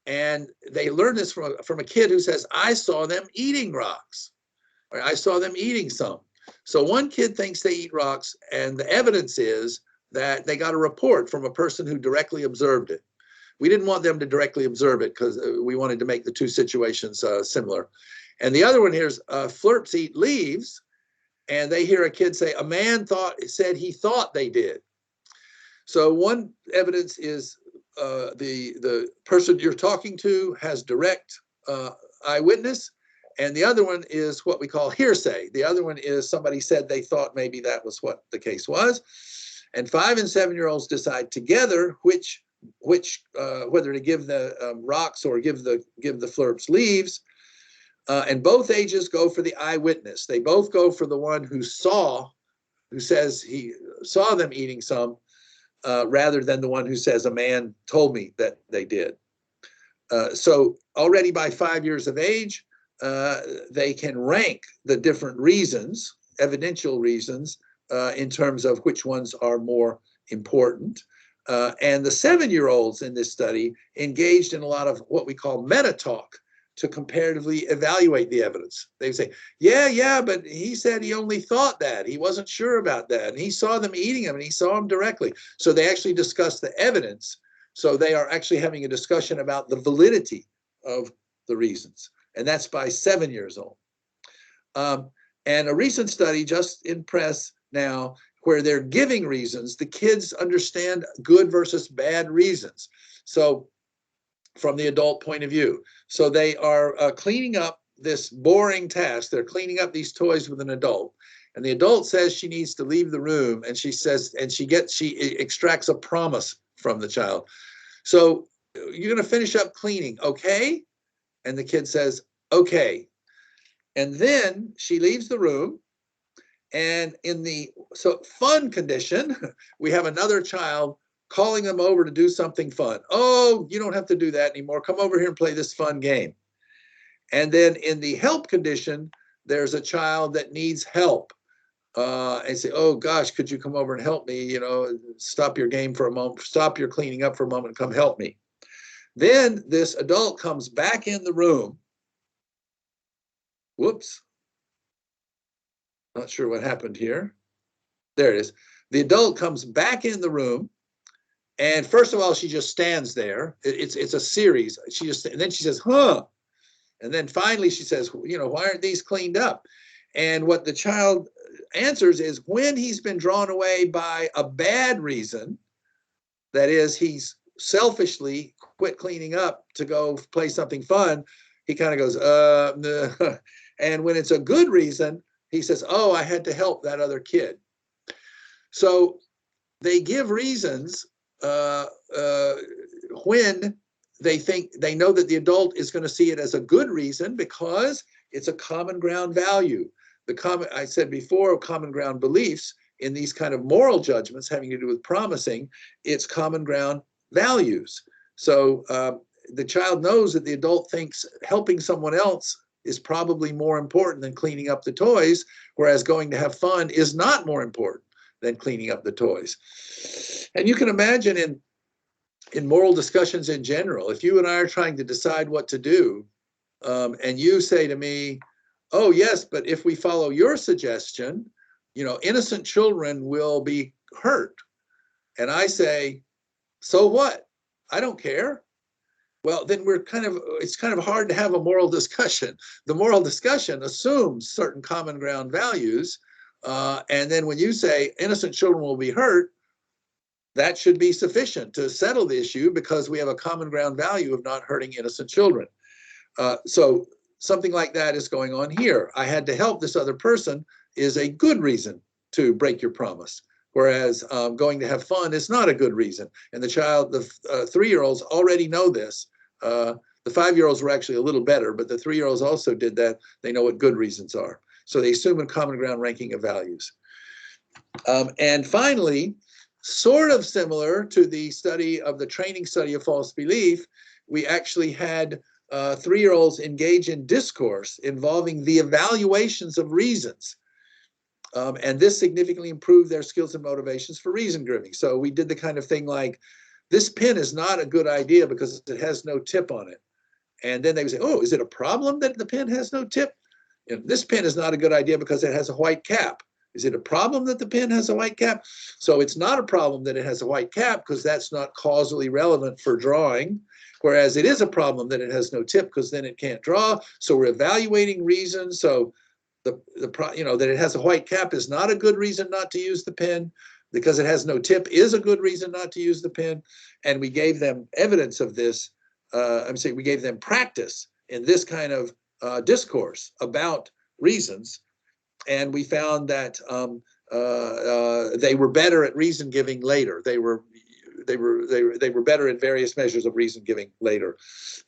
And they learn this from a kid who says, I saw them eating rocks, or I saw them eating some. So one kid thinks they eat rocks, and the evidence is that they got a report from a person who directly observed it. We didn't want them to directly observe it because we wanted to make the 2 situations similar. And the other one here is flurps eat leaves, and they hear a kid say, a man said he thought they did. So one evidence is the person you're talking to has direct eyewitness, and the other one is what we call hearsay. The other one is somebody said they thought maybe that was what the case was. And 5- and 7-year-olds decide together whether to give the rocks or give the flurps leaves. And both ages go for the eyewitness. They both go for the one who says he saw them eating some, rather than the one who says a man told me that they did. So already by 5 years of age, they can rank the different reasons, evidential reasons, in terms of which ones are more important. And the 7-year-olds in this study engaged in a lot of what we call meta talk to comparatively evaluate the evidence. They say, yeah, but he said he only thought that. He wasn't sure about that. And he saw them eating them, and he saw them directly. So they actually discuss the evidence. So they are actually having a discussion about the validity of the reasons. And that's by 7 years old. And a recent study just in press now where they're giving reasons, the kids understand good versus bad reasons. So from the adult point of view. So they are cleaning up this boring task. They're cleaning up these toys with an adult. And the adult says she needs to leave the room, and she says, and she extracts a promise from the child. So you're going to finish up cleaning, okay? And the kid says, okay. And then she leaves the room. And in the fun condition, we have another child calling them over to do something fun. Oh, you don't have to do that anymore. Come over here and play this fun game. And then in the help condition, there's a child that needs help. And say, oh gosh, could you come over and help me? You know, stop your game for a moment, stop your cleaning up for a moment, come help me. Then this adult comes back in the room. Whoops. Not sure what happened here. There it is. The adult comes back in the room, and first of all, she just stands there. It's a series. And then she says, huh. And then finally she says, you know, why aren't these cleaned up? And what the child answers is, when he's been drawn away by a bad reason, that is, he's selfishly quit cleaning up to go play something fun, he kind of goes, nah. And when it's a good reason, he says, oh, I had to help that other kid. So they give reasons when they know that the adult is going to see it as a good reason because it's a common ground value. I said before, common ground beliefs in these kind of moral judgments having to do with promising, it's common ground values. So the child knows that the adult thinks helping someone else is probably more important than cleaning up the toys, whereas going to have fun is not more important than cleaning up the toys. And you can imagine in moral discussions in general, if you and I are trying to decide what to do, and you say to me, oh yes, but if we follow your suggestion, you know, innocent children will be hurt. And I say, so what? I don't care. Well, then it's kind of hard to have a moral discussion. The moral discussion assumes certain common ground values. And then when you say innocent children will be hurt, that should be sufficient to settle the issue because we have a common ground value of not hurting innocent children. So something like that is going on here. I had to help this other person is a good reason to break your promise. Whereas going to have fun is not a good reason. And the 3-year-olds already know this. The 5-year-olds were actually a little better, but the 3-year-olds also did that. They know what good reasons are. So they assume a common ground ranking of values. And finally, sort of similar to the study of the training study of false belief, we actually had 3-year-olds engage in discourse involving the evaluations of reasons. And this significantly improved their skills and motivations for reason giving. So we did the kind of thing like, this pen is not a good idea because it has no tip on it. And then they would say, oh, is it a problem that the pen has no tip? You know, this pen is not a good idea because it has a white cap. Is it a problem that the pen has a white cap? So it's not a problem that it has a white cap because that's not causally relevant for drawing. Whereas it is a problem that it has no tip because then it can't draw. So we're evaluating reasons. So that it has a white cap is not a good reason not to use the pen. Because it has no tip is a good reason not to use the pen. And we gave them evidence of this. We gave them practice in this kind of discourse about reasons. And we found that they were better at reason giving later. They were better at various measures of reason giving later.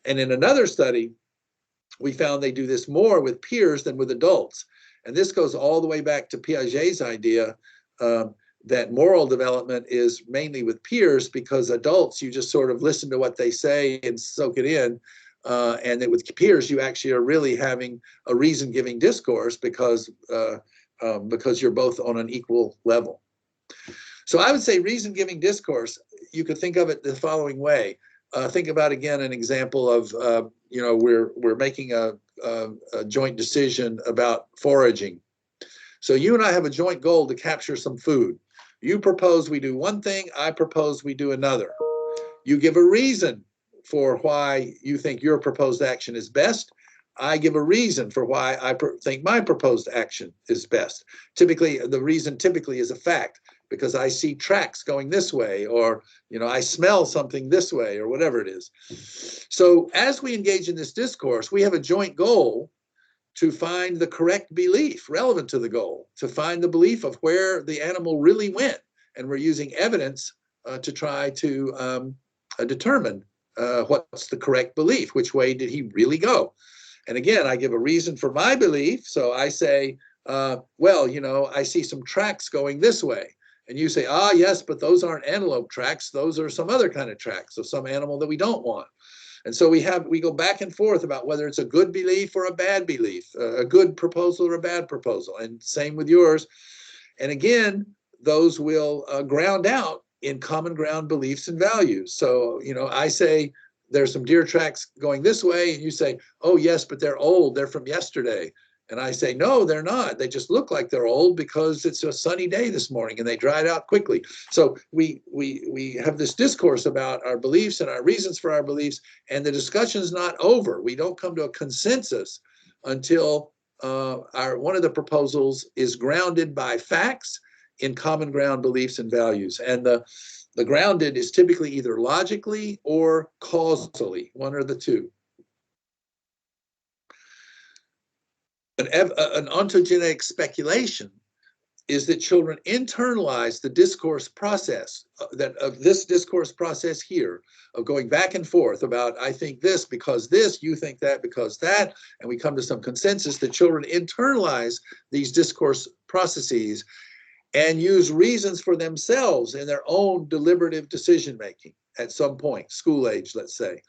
And in another study, we found they do this more with peers than with adults. And this goes all the way back to Piaget's idea that moral development is mainly with peers, because adults, you just sort of listen to what they say and soak it in. And that with peers, you actually are really having a reason-giving discourse because you're both on an equal level. So I would say reason-giving discourse, you could think of it the following way. Think about, again, an example of, we're making a joint decision about foraging. So you and I have a joint goal to capture some food. You propose we do one thing, I propose we do another. You give a reason for why you think your proposed action is best. I give a reason for why I think my proposed action is best. Typically, the reason is a fact, because I see tracks going this way, or I smell something this way, or whatever it is. So as we engage in this discourse, we have a joint goal to find the correct belief relevant to the goal, to find the belief of where the animal really went. And we're using evidence to try to determine what's the correct belief, which way did he really go? And again, I give a reason for my belief. So I say, well, you know, I see some tracks going this way. And you say, ah, yes, but those aren't antelope tracks. Those are some other kind of tracks of some animal that we don't want. And so we go back and forth about whether it's a good belief or a bad belief, a good proposal or a bad proposal. And same with yours. And again, those will ground out in common ground beliefs and values. So, you know, I say there's some deer tracks going this way, and you say, oh, yes, but they're old. They're from yesterday. And I say, no, they're not. They just look like they're old because it's a sunny day this morning and they dried out quickly. So we have this discourse about our beliefs and our reasons for our beliefs, and the discussion's not over. We don't come to a consensus until one of the proposals is grounded by facts in common ground beliefs and values. And the grounded is typically either logically or causally, one or the two. An ontogenetic speculation is that children internalize the discourse process, this discourse process here, of going back and forth about, I think this because this, you think that because that, and we come to some consensus that children internalize these discourse processes and use reasons for themselves in their own deliberative decision-making at some point, school age, let's say.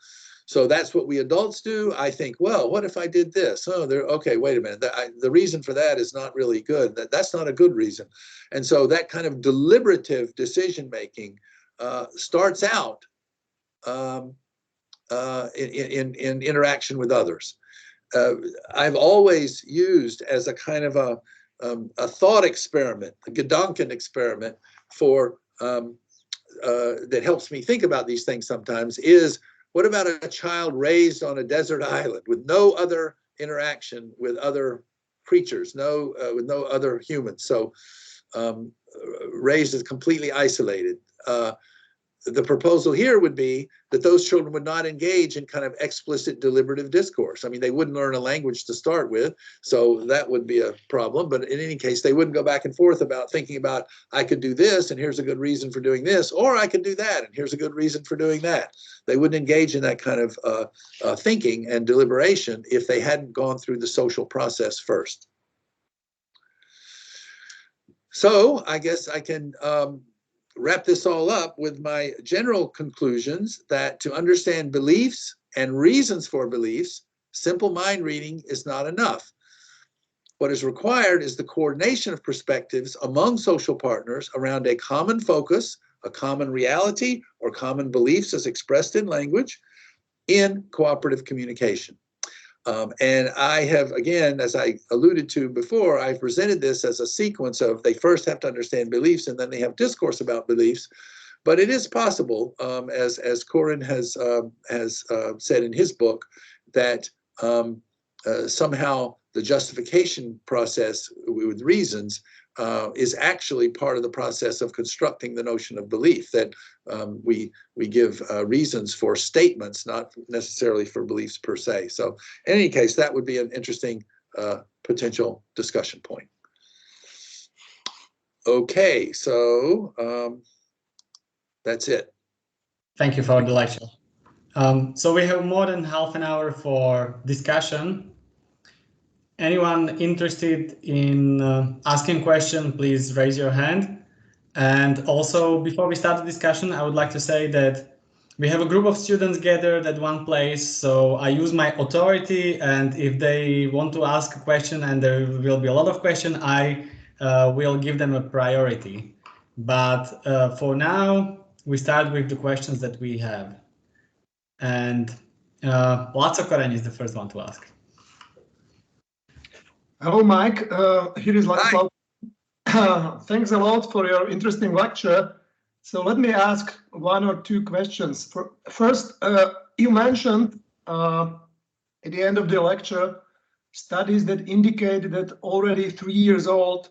So that's what we adults do. I think, well, what if I did this? Oh, okay, wait a minute. The reason for that is not really good. That's not a good reason. And so that kind of deliberative decision-making starts out in interaction with others. I've always used as a kind of a thought experiment, a Gedanken experiment for that helps me think about these things sometimes is, what about a child raised on a desert island with no other interaction with other creatures, with no other humans? So raised as completely isolated. The proposal here would be that those children would not engage in kind of explicit deliberative discourse. I mean, they wouldn't learn a language to start with, so that would be a problem. But in any case, they wouldn't go back and forth about thinking about, I could do this, and here's a good reason for doing this, or I could do that, and here's a good reason for doing that. They wouldn't engage in that kind of thinking and deliberation if they hadn't gone through the social process first. So I guess I can wrap this all up with my general conclusions that to understand beliefs and reasons for beliefs, simple mind reading is not enough. What is required is the coordination of perspectives among social partners around a common focus, a common reality, or common beliefs as expressed in language in cooperative communication. And I have, again, as I alluded to before, I've presented this as a sequence of they first have to understand beliefs and then they have discourse about beliefs. But it is possible, as Corin has said in his book, that somehow the justification process with reasons is actually part of the process of constructing the notion of belief, that we give reasons for statements, not necessarily for beliefs per se. So in any case, that would be an interesting potential discussion point. Okay, so that's it. Thank you for the lecture. So we have more than half an hour for discussion. Anyone interested in asking a question, please raise your hand. And also, before we start the discussion, I would like to say that we have a group of students gathered at one place, so I use my authority, and if they want to ask a question and there will be a lot of questions, I will give them a priority. But for now, we start with the questions that we have. And László Koreny is the first one to ask. Hello, Mike. Here is László. Thanks a lot for your interesting lecture. So let me ask one or two questions. First, you mentioned at the end of the lecture studies that indicate that already 3 years old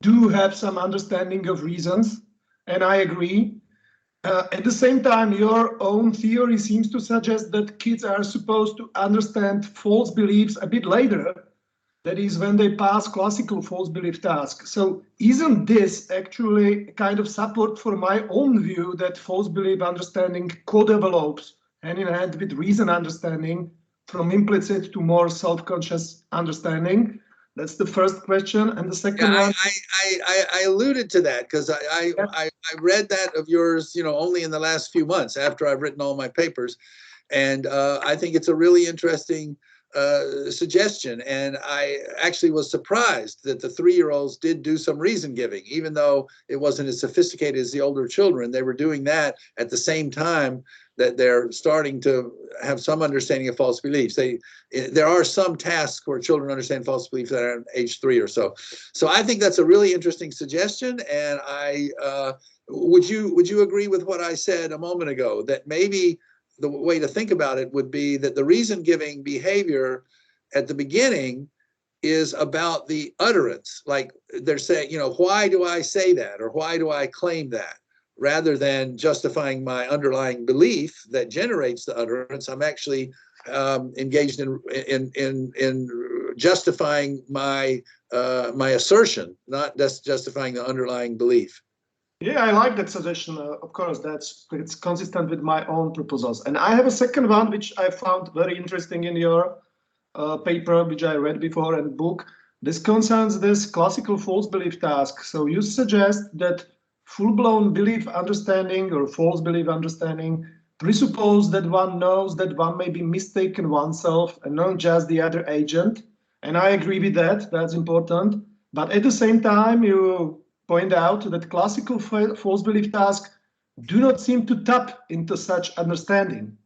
do have some understanding of reasons, and I agree. At the same time, your own theory seems to suggest that kids are supposed to understand false beliefs a bit later. That is when they pass classical false belief task. So isn't this actually kind of support for my own view that false belief understanding co-develops hand in hand with reason understanding from implicit to more self-conscious understanding? That's the first question. And the second one. I alluded to that because I read that of yours, only in the last few months after I've written all my papers. And I think it's a really interesting suggestion. And I actually was surprised that the 3-year-olds did do some reason giving, even though it wasn't as sophisticated as the older children. They were doing that at the same time that they're starting to have some understanding of false beliefs. There are some tasks where children understand false beliefs that are at age 3 or so. So I think that's a really interesting suggestion. And would you agree with what I said a moment ago, that maybe the way to think about it would be that the reason-giving behavior at the beginning is about the utterance. Like they're saying, why do I say that? Or why do I claim that? Rather than justifying my underlying belief that generates the utterance, I'm actually engaged in justifying my assertion, not just justifying the underlying belief. Yeah, I like that suggestion. Of course, it's consistent with my own proposals. And I have a second one, which I found very interesting in your paper, which I read before, and book. This concerns this classical false belief task. So you suggest that full-blown belief understanding or false belief understanding presuppose that one knows that one may be mistaken oneself and not just the other agent. And I agree with that. That's important. But at the same time, you point out that classical false belief tasks do not seem to tap into such understanding.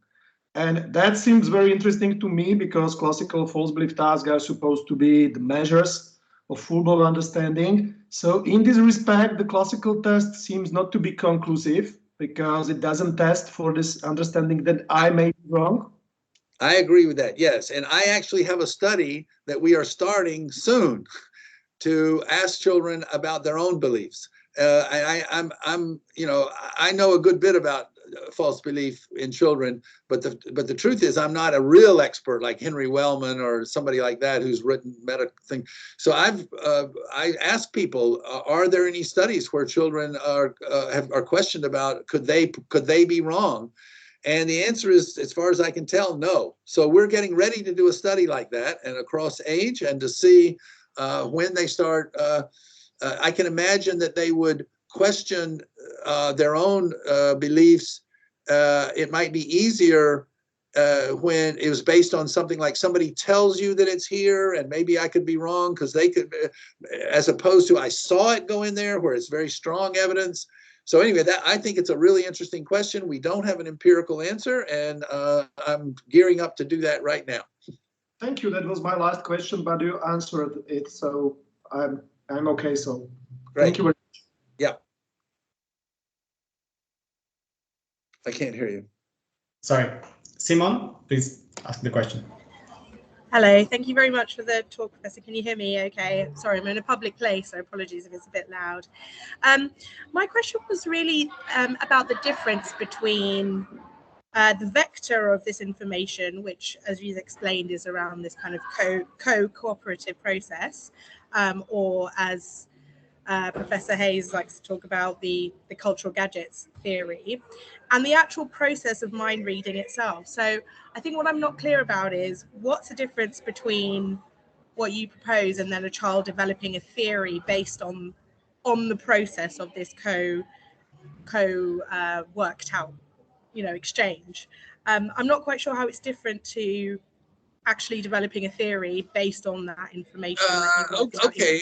And that seems very interesting to me because classical false belief tasks are supposed to be the measures of full-blown understanding. So in this respect, the classical test seems not to be conclusive because it doesn't test for this understanding that I may be wrong. I agree with that, yes. And I actually have a study that we are starting soon to ask children about their own beliefs. I know a good bit about false belief in children, but the truth is I'm not a real expert like Henry Wellman or somebody like that who's written medical thing. So I ask people, are there any studies where children are questioned about could they be wrong? And the answer is, as far as I can tell, no. So we're getting ready to do a study like that and across age and to see when they start. I can imagine that they would question their own beliefs. It might be easier when it was based on something like somebody tells you that it's here and maybe I could be wrong because they could, as opposed to I saw it go in there where it's very strong evidence. So anyway, I think it's a really interesting question. We don't have an empirical answer, and I'm gearing up to do that right now. Thank you. That was my last question, but you answered it, so I'm okay. So Great. Thank you very much. Yeah. I can't hear you. Sorry. Simon, please ask the question. Hello, thank you very much for the talk, Professor. Can you hear me okay? Sorry, I'm in a public place, so apologies if it's a bit loud. My question was really about the difference between the vector of this information, which, as you've explained, is around this kind of cooperative process, or as Professor Hayes likes to talk about, the cultural gadgets theory, and the actual process of mind reading itself. So I think what I'm not clear about is what's the difference between what you propose and then a child developing a theory based on the process of this worked out, exchange. I'm not quite sure how it's different to actually developing a theory based on that information. Okay,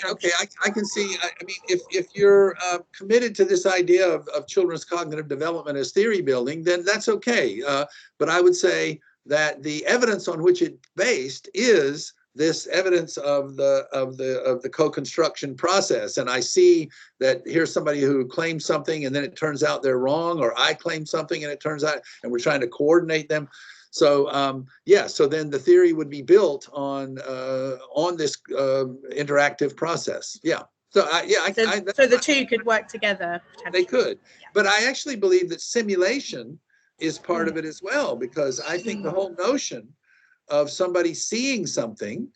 I can see. I mean, if you're committed to this idea of children's cognitive development as theory building, then that's okay. But I would say that the evidence on which it's based is this evidence of the co-construction process. And I see that here's somebody who claims something and then it turns out they're wrong, or I claim something and it turns out, and we're trying to coordinate them. So yeah, so then the theory would be built on this interactive process. Yeah. So so the two could work together. They could, but I actually believe that simulation is part of it as well, because I think the whole notion of somebody seeing something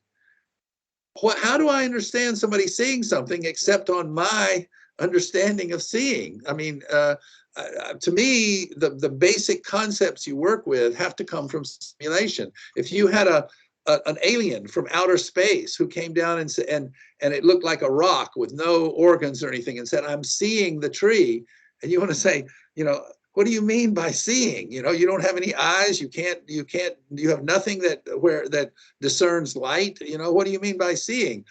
how do I understand somebody seeing something except on my understanding of seeing? I mean, to me, the basic concepts you work with have to come from simulation. If you had an alien from outer space who came down and it looked like a rock with no organs or anything and said, "I'm seeing the tree," and you want to say, you know, what do you mean by seeing? You know, you don't have any eyes. You have nothing that discerns light. You know, what do you mean by seeing?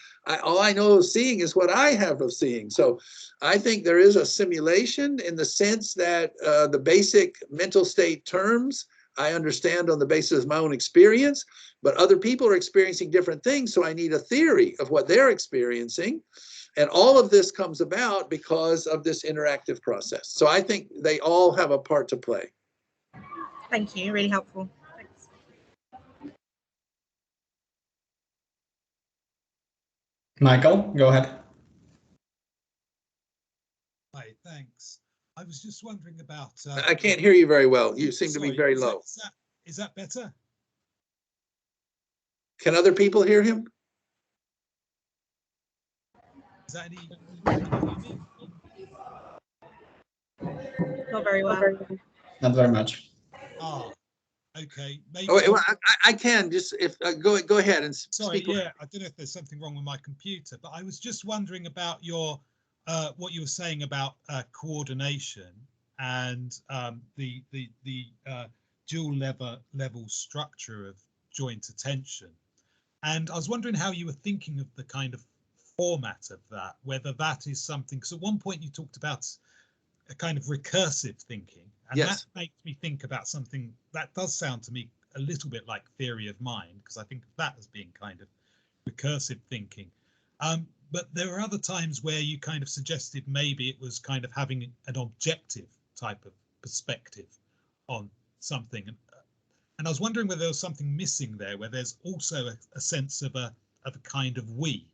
All I know of seeing is what I have of seeing. So I think there is a simulation in the sense that the basic mental state terms I understand on the basis of my own experience, but other people are experiencing different things. So I need a theory of what they're experiencing. And all of this comes about because of this interactive process. So I think they all have a part to play. Thank you, really helpful. Thanks. Michael, go ahead. Hi, thanks. I was just wondering about... I can't hear you very well. You seem to be very low. Is that better? Can other people hear him? Is that any... Can you hear me? Not very well. Not very much. Ah, okay. Maybe. Oh, well, I can just go ahead and sorry. speak. Yeah, I don't know if there's something wrong with my computer, but I was just wondering about your what you were saying about coordination and the dual level structure of joint attention, and I was wondering how you were thinking of the kind of format of that, whether that is something, because at one point you talked about a kind of recursive thinking, and yes, that makes me think about something that does sound to me a little bit like theory of mind, because I think of that as being kind of recursive thinking. But there are other times where you kind of suggested maybe it was kind of having an objective type of perspective on something, and I was wondering whether there was something missing there, where there's also a sense of a kind of we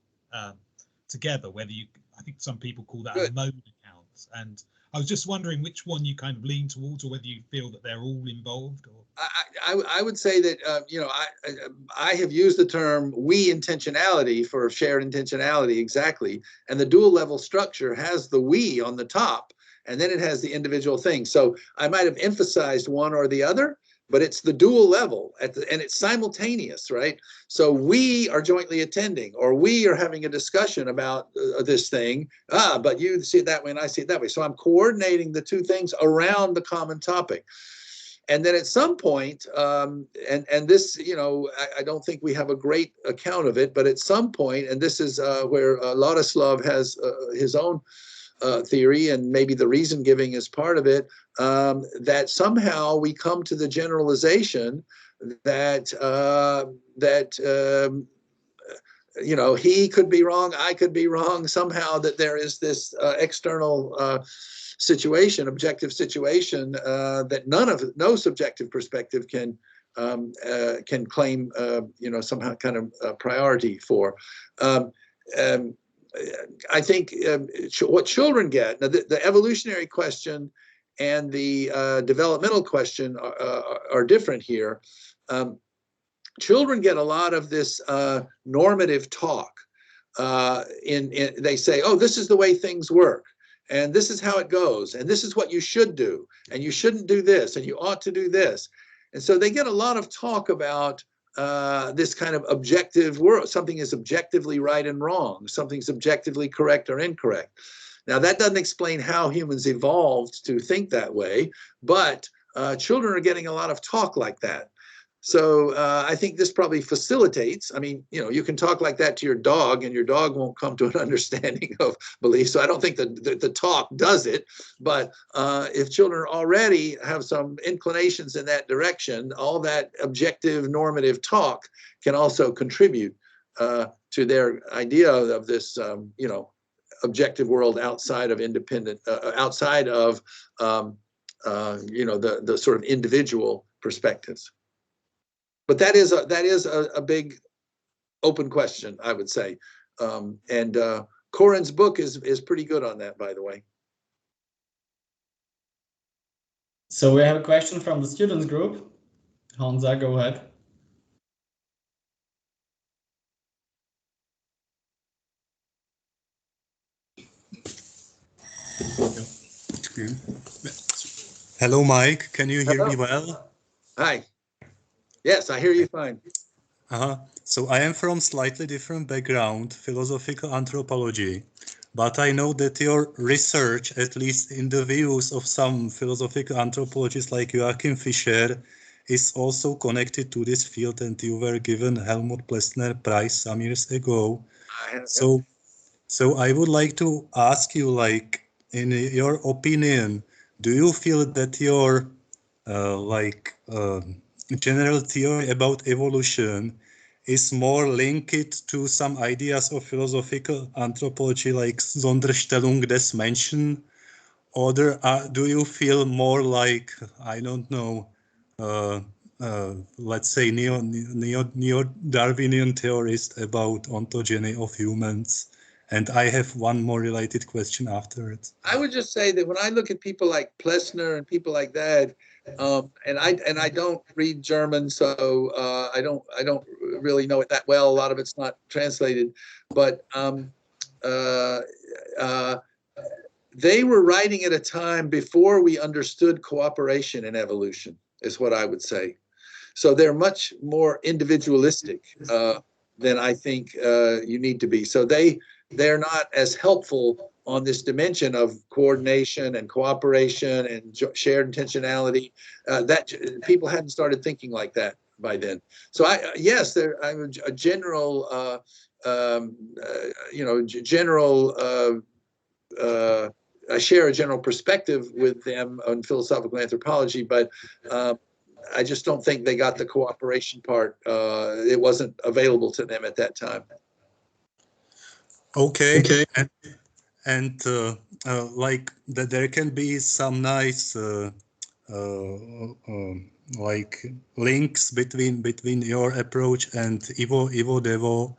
together, whether you, I think some people call that a mode account, and I was just wondering which one you kind of lean towards, or whether you feel that they're all involved. Or I would say that you know, I have used the term we intentionality for shared intentionality exactly, and the dual level structure has the we on the top, and then it has the individual thing. So I might have emphasized one or the other, but it's the dual level and it's simultaneous, right? So we are jointly attending, or we are having a discussion about this thing. But you see it that way and I see it that way. So I'm coordinating the two things around the common topic. And then at some point, and this, you know, I don't think we have a great account of it, but at some point, and this is where Ladislav has his own theory, and maybe the reason giving is part of it, that somehow we come to the generalization that you know, he could be wrong, I could be wrong, somehow that there is this external situation, objective situation, that no subjective perspective can claim, you know, somehow kind of priority for. I think what children get, now the evolutionary question and the developmental question are different here. Children get a lot of this normative talk. They say, oh, this is the way things work, and this is how it goes, and this is what you should do, and you shouldn't do this, and you ought to do this. And so they get a lot of talk about this kind of objective world. Something is objectively right and wrong. Something's objectively correct or incorrect. Now, that doesn't explain how humans evolved to think that way, but children are getting a lot of talk like that. So I think this probably facilitates. I mean, you know, you can talk like that to your dog and your dog won't come to an understanding of belief. So I don't think that the talk does it. But if children already have some inclinations in that direction, all that objective normative talk can also contribute to their idea of this, you know, objective world outside of independent, outside of, you know, the sort of individual perspectives. But that is a big open question, I would say. And Corin's book is pretty good on that, by the way. So we have a question from the students group. Hansa, go ahead. Okay. Hello, Mike. Can you hear me well? Hi. Yes, I hear you fine. So I am from slightly different background, philosophical anthropology, but I know that your research, at least in the views of some philosophical anthropologists like Joachim Fischer, is also connected to this field, and you were given Helmut Plessner Prize some years ago. So I would like to ask you, like, in your opinion, do you feel that your general theory about evolution is more linked to some ideas of philosophical anthropology like Sonderstellung des Menschen, or do you feel more like, I don't know, let's say neo-Darwinian theorist about ontogeny of humans? And I have one more related question afterwards. I would just say that when I look at people like Plessner and people like that, and I don't read German, so I don't really know it that well. A lot of it's not translated, but they were writing at a time before we understood cooperation in evolution, is what I would say. So they're much more individualistic than I think you need to be. So they're not as helpful on this dimension of coordination and cooperation and shared intentionality. That people hadn't started thinking like that by then. So yes, I'm a general, I share a general perspective with them on philosophical anthropology, but I just don't think they got the cooperation part. It wasn't available to them at that time. Okay. And like that, there can be some nice like links between your approach and Ivo Devo.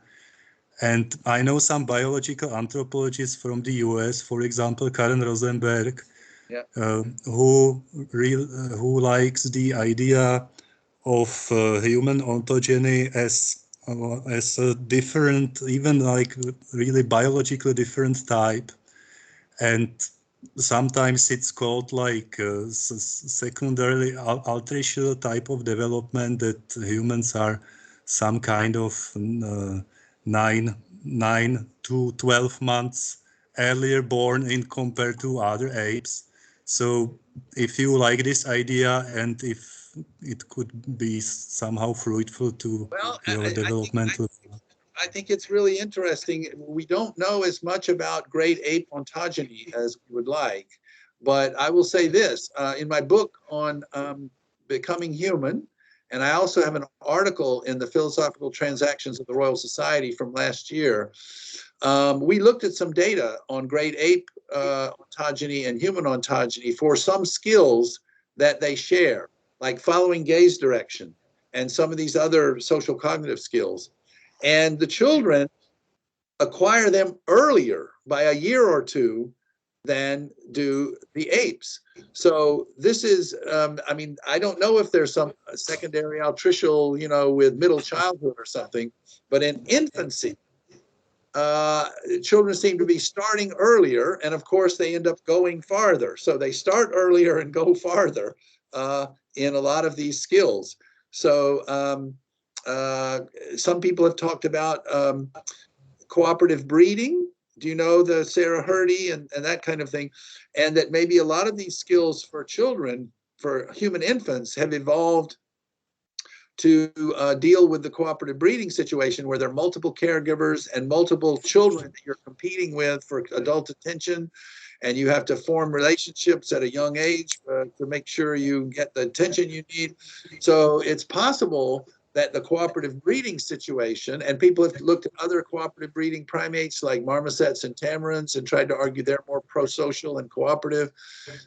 And I know some biological anthropologists from the US, for example, Karen Rosenberg, who likes the idea of human ontogeny as a different, even like really biologically different type. And sometimes it's called like secondarily alterational type of development, that humans are some kind of 9 to 12 months earlier born in compared to other apes. So if you like this idea, and if it could be somehow fruitful to your development. I think it's really interesting. We don't know as much about great ape ontogeny as we would like, but I will say this, in my book on becoming human, and I also have an article in the Philosophical Transactions of the Royal Society from last year, we looked at some data on great ape ontogeny and human ontogeny for some skills that they share, like following gaze direction and some of these other social cognitive skills. And the children acquire them earlier by a year or two than do the apes. So this is, I mean, I don't know if there's some secondary altricial, with middle childhood or something, but in infancy, children seem to be starting earlier, and of course they end up going farther. So they start earlier and go farther in a lot of these skills. So some people have talked about cooperative breeding. Do you know the Sarah Hurdy and that kind of thing? And that maybe a lot of these skills for children, for human infants, have evolved to deal with the cooperative breeding situation where there are multiple caregivers and multiple children that you're competing with for adult attention, and you have to form relationships at a young age to make sure you get the attention you need. So it's possible that the cooperative breeding situation, and people have looked at other cooperative breeding primates like marmosets and tamarins and tried to argue they're more pro-social and cooperative.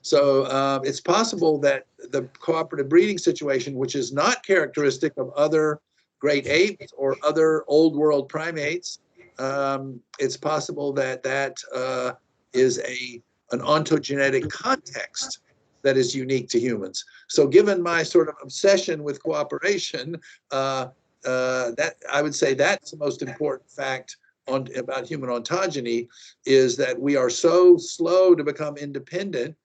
So it's possible that the cooperative breeding situation, which is not characteristic of other great apes or other old world primates, it's possible that that is an ontogenetic context that is unique to humans. So given my sort of obsession with cooperation, that I would say that's the most important fact about human ontogeny is that we are so slow to become independent.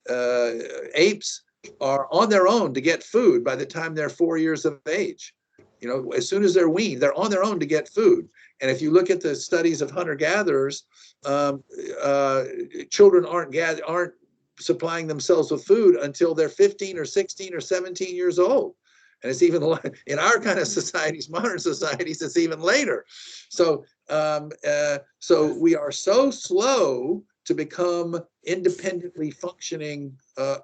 Apes are on their own to get food by the time they're 4 years of age. You know, as soon as they're weaned, they're on their own to get food. And if you look at the studies of hunter-gatherers, children aren't supplying themselves with food until they're 15 or 16 or 17 years old. And it's even in our kind of societies, modern societies, it's even later. So, so we are so slow to become independently functioning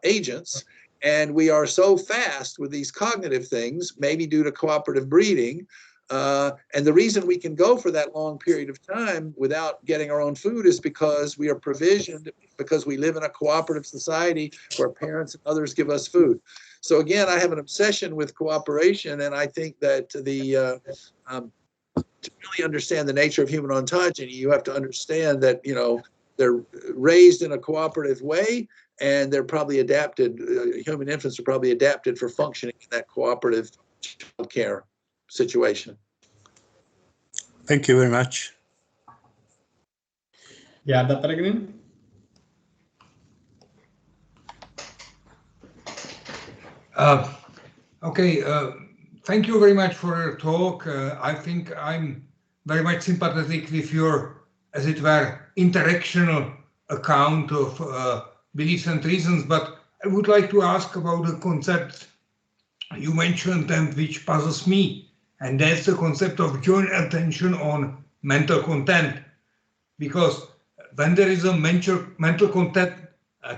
agents, and we are so fast with these cognitive things, maybe due to cooperative breeding. And the reason we can go for that long period of time without getting our own food is because we are provisioned, because we live in a cooperative society where parents and others give us food. So again, I have an obsession with cooperation, and I think that to really understand the nature of human ontogeny, you have to understand that, you know, they're raised in a cooperative way, and they're probably adapted, human infants are probably adapted for functioning in that cooperative child care situation. Thank you very much. Yeah, Dr. Green? Okay, thank you very much for your talk. I think I'm very much sympathetic with your, as it were, interactional account of beliefs and reasons, but I would like to ask about a concept you mentioned and which puzzles me, and that's the concept of joint attention on mental content. Because when there is a mental content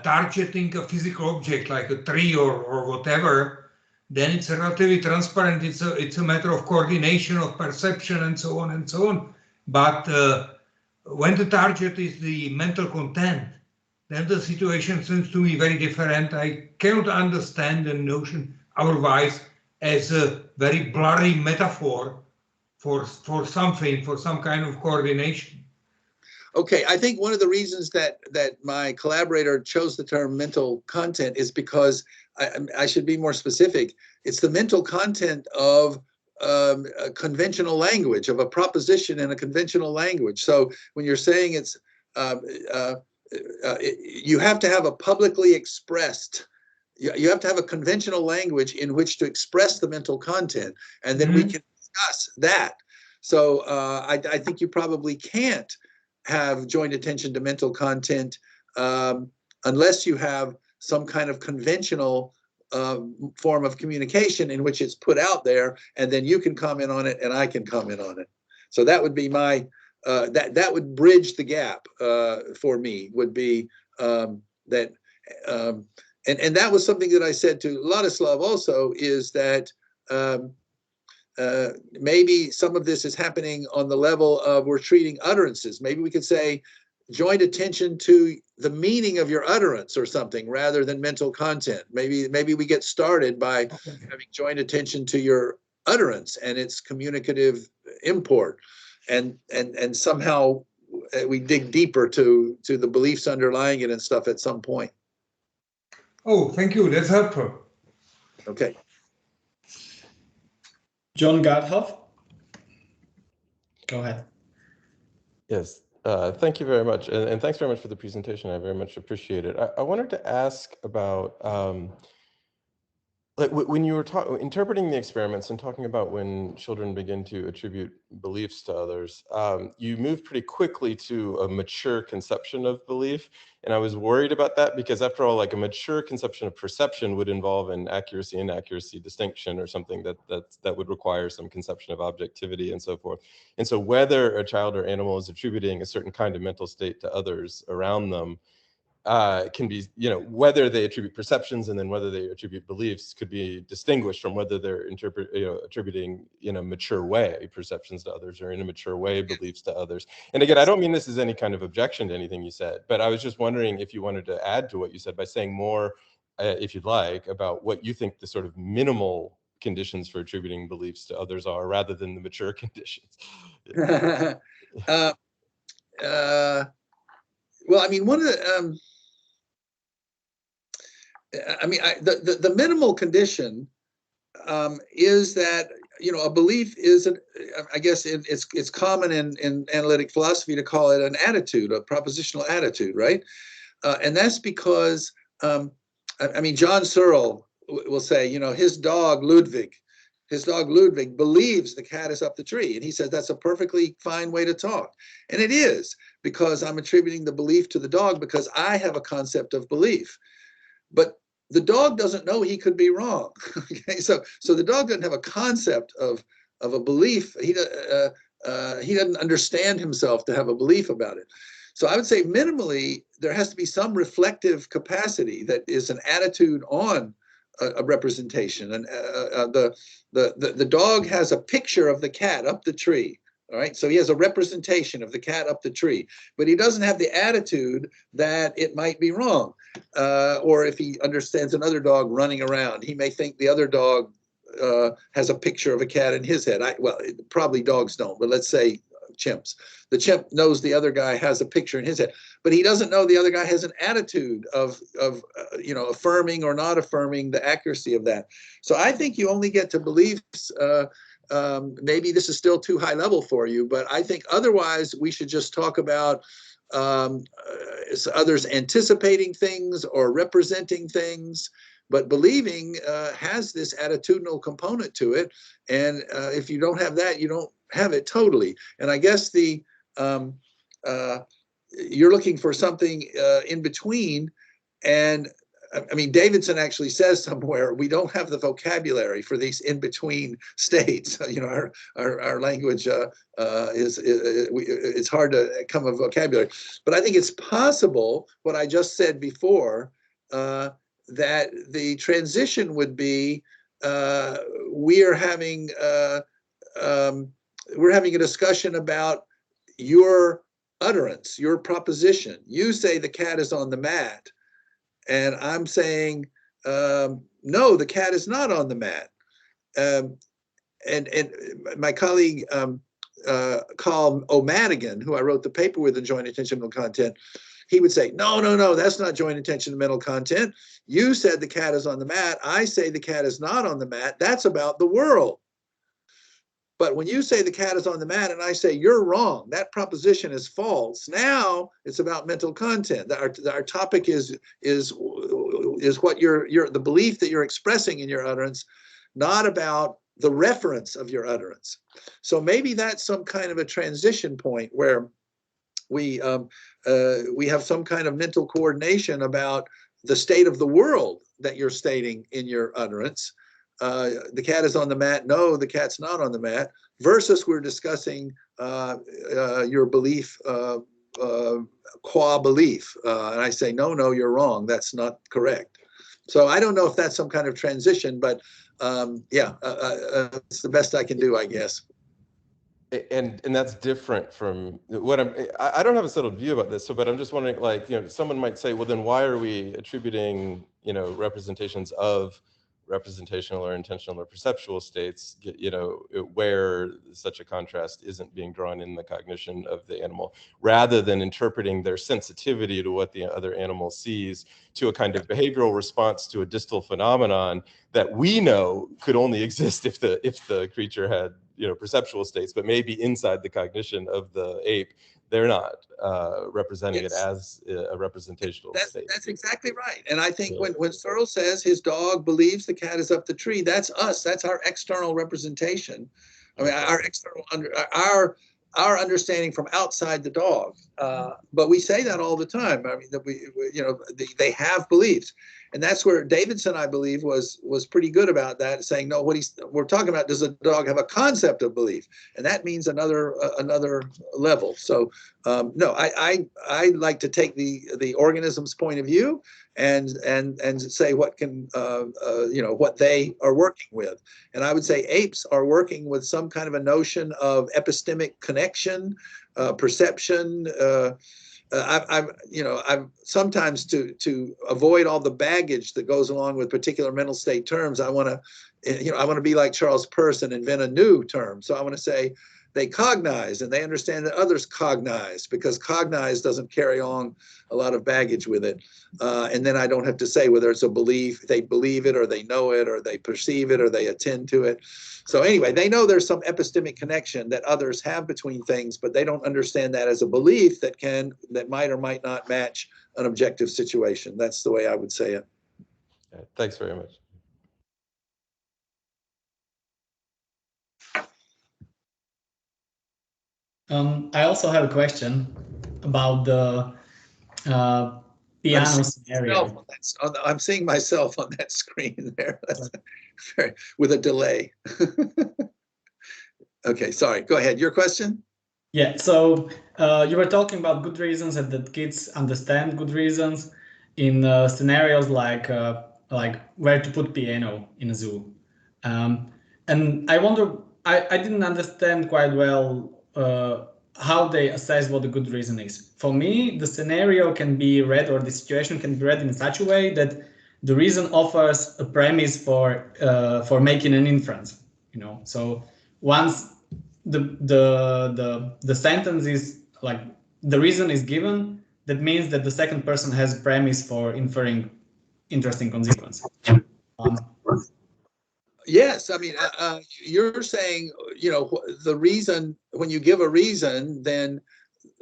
targeting a physical object like a tree or whatever, then it's relatively transparent. It's a matter of coordination of perception and so on and so on. But when the target is the mental content, then the situation seems to me very different. I cannot understand the notion otherwise as a very blurry metaphor for something, for some kind of coordination. Okay, I think one of the reasons that my collaborator chose the term mental content is because I should be more specific. It's the mental content of a conventional language, of a proposition in a conventional language. So when you're saying it's, you have to have a publicly expressed, you have to have a conventional language in which to express the mental content, and then we can discuss that. So I think you probably can't have joint attention to mental content unless you have some kind of conventional form of communication in which it's put out there, and then you can comment on it and I can comment on it. So that would be my, that would bridge the gap for me, would be that, and that was something that I said to Ladislav also, is that maybe some of this is happening on the level of we're treating utterances. Maybe we could say joint attention to the meaning of your utterance or something rather than mental content. Maybe we get started by having joint attention to your utterance and its communicative import, and somehow we dig deeper to the beliefs underlying it and stuff at some point. Oh, thank you. That's helpful. Okay. John Gardhoff, go ahead. Yes, thank you very much. And thanks very much for the presentation. I very much appreciate it. I wanted to ask about, like when you were interpreting the experiments and talking about when children begin to attribute beliefs to others, you moved pretty quickly to a mature conception of belief. And I was worried about that because after all, like a mature conception of perception would involve an accuracy inaccuracy distinction or something that would require some conception of objectivity and so forth. And so whether a child or animal is attributing a certain kind of mental state to others around them can be, you know, whether they attribute perceptions and then whether they attribute beliefs could be distinguished from whether they're attributing in a mature way perceptions to others or in a mature way beliefs to others. And again, I don't mean this as any kind of objection to anything you said, but I was just wondering if you wanted to add to what you said by saying more, if you'd like, about what you think the sort of minimal conditions for attributing beliefs to others are rather than the mature conditions. Well, I mean, one of the, the minimal condition is that a belief is, I guess it's common in analytic philosophy to call it an attitude, a propositional attitude, right? And that's because, I mean, John Searle will say, his dog Ludwig believes the cat is up the tree. And he says that's a perfectly fine way to talk. And it is, because I'm attributing the belief to the dog because I have a concept of belief. But the dog doesn't know he could be wrong. Okay, so the dog doesn't have a concept of a belief. He doesn't understand himself to have a belief about it. So I would say minimally, there has to be some reflective capacity that is an attitude on a representation. And the dog has a picture of the cat up the tree. All right, so he has a representation of the cat up the tree, but he doesn't have the attitude that it might be wrong. Or if he understands another dog running around, he may think the other dog has a picture of a cat in his head. Well, probably dogs don't, but let's say chimps. The chimp knows the other guy has a picture in his head, but he doesn't know the other guy has an attitude of affirming or not affirming the accuracy of that. So I think you only get to beliefs. Maybe this is still too high level for you, but I think otherwise we should just talk about others anticipating things or representing things. But believing has this attitudinal component to it. And if you don't have that, you don't have it totally. And I guess you're looking for something in between. And I mean, Davidson actually says somewhere, we don't have the vocabulary for these in-between states. Our language it's hard to come with vocabulary. But I think it's possible, what I just said before, that the transition would be we're having a discussion about your utterance, your proposition. You say the cat is on the mat, and I'm saying no, the cat is not on the mat. And my colleague Carl O'Madigan, who I wrote the paper with in Joint Intentional Content, he would say, no, that's not joint intention mental content. You said the cat is on the mat. I say the cat is not on the mat. That's about the world. But when you say the cat is on the mat and I say you're wrong, that proposition is false. Now it's about mental content. Our topic is what the belief that you're expressing in your utterance, not about the reference of your utterance. So maybe that's some kind of a transition point where we have some kind of mental coordination about the state of the world that you're stating in your utterance. The cat is on the mat. No, the cat's not on the mat. Versus we're discussing your belief qua belief. And I say, no, you're wrong. That's not correct. So I don't know if that's some kind of transition, but it's the best I can do, I guess. And that's different from what I don't have a settled view about this. So, but I'm just wondering, like, someone might say, well, then why are we attributing, representations of representational or intentional or perceptual states, where such a contrast isn't being drawn in the cognition of the animal, rather than interpreting their sensitivity to what the other animal sees to a kind of behavioral response to a distal phenomenon that we know could only exist if the creature had perceptual states, but maybe inside the cognition of the ape, they're not representing it as a representational state. That's exactly right. And I think when Searle says his dog believes the cat is up the tree, that's us. That's our external representation. I mean, our understanding from outside the dog. But we say that all the time. I mean, that they have beliefs. And that's where Davidson, I believe, was pretty good about that, saying, no, we're talking about, does a dog have a concept of belief? And that means another level. So no, I like to take the organism's point of view and say what can what they are working with. And I would say apes are working with some kind of a notion of epistemic connection, perception. I'm sometimes to avoid all the baggage that goes along with particular mental state terms. I want to be like Charles Peirce and invent a new term. So I want to say they cognize and they understand that others cognize, because cognize doesn't carry on a lot of baggage with it. And then I don't have to say whether it's a belief, they believe it or they know it or they perceive it or they attend to it. So anyway, they know there's some epistemic connection that others have between things, but they don't understand that as a belief that might or might not match an objective situation. That's the way I would say it. Yeah, thanks very much. I also have a question about the piano scenario. I'm seeing myself on that screen there. That's with a delay. Okay, sorry. Go ahead. Your question? Yeah. So you were talking about good reasons and that kids understand good reasons in scenarios like where to put piano in a zoo. And I wonder, I didn't understand quite well how they assess what a good reason is. For me, the scenario can be read, or the situation can be read in such a way that the reason offers a premise for making an inference. So once the sentence is like the reason is given, that means that the second person has a premise for inferring interesting consequence. Yes, I mean, you're saying, the reason, when you give a reason, then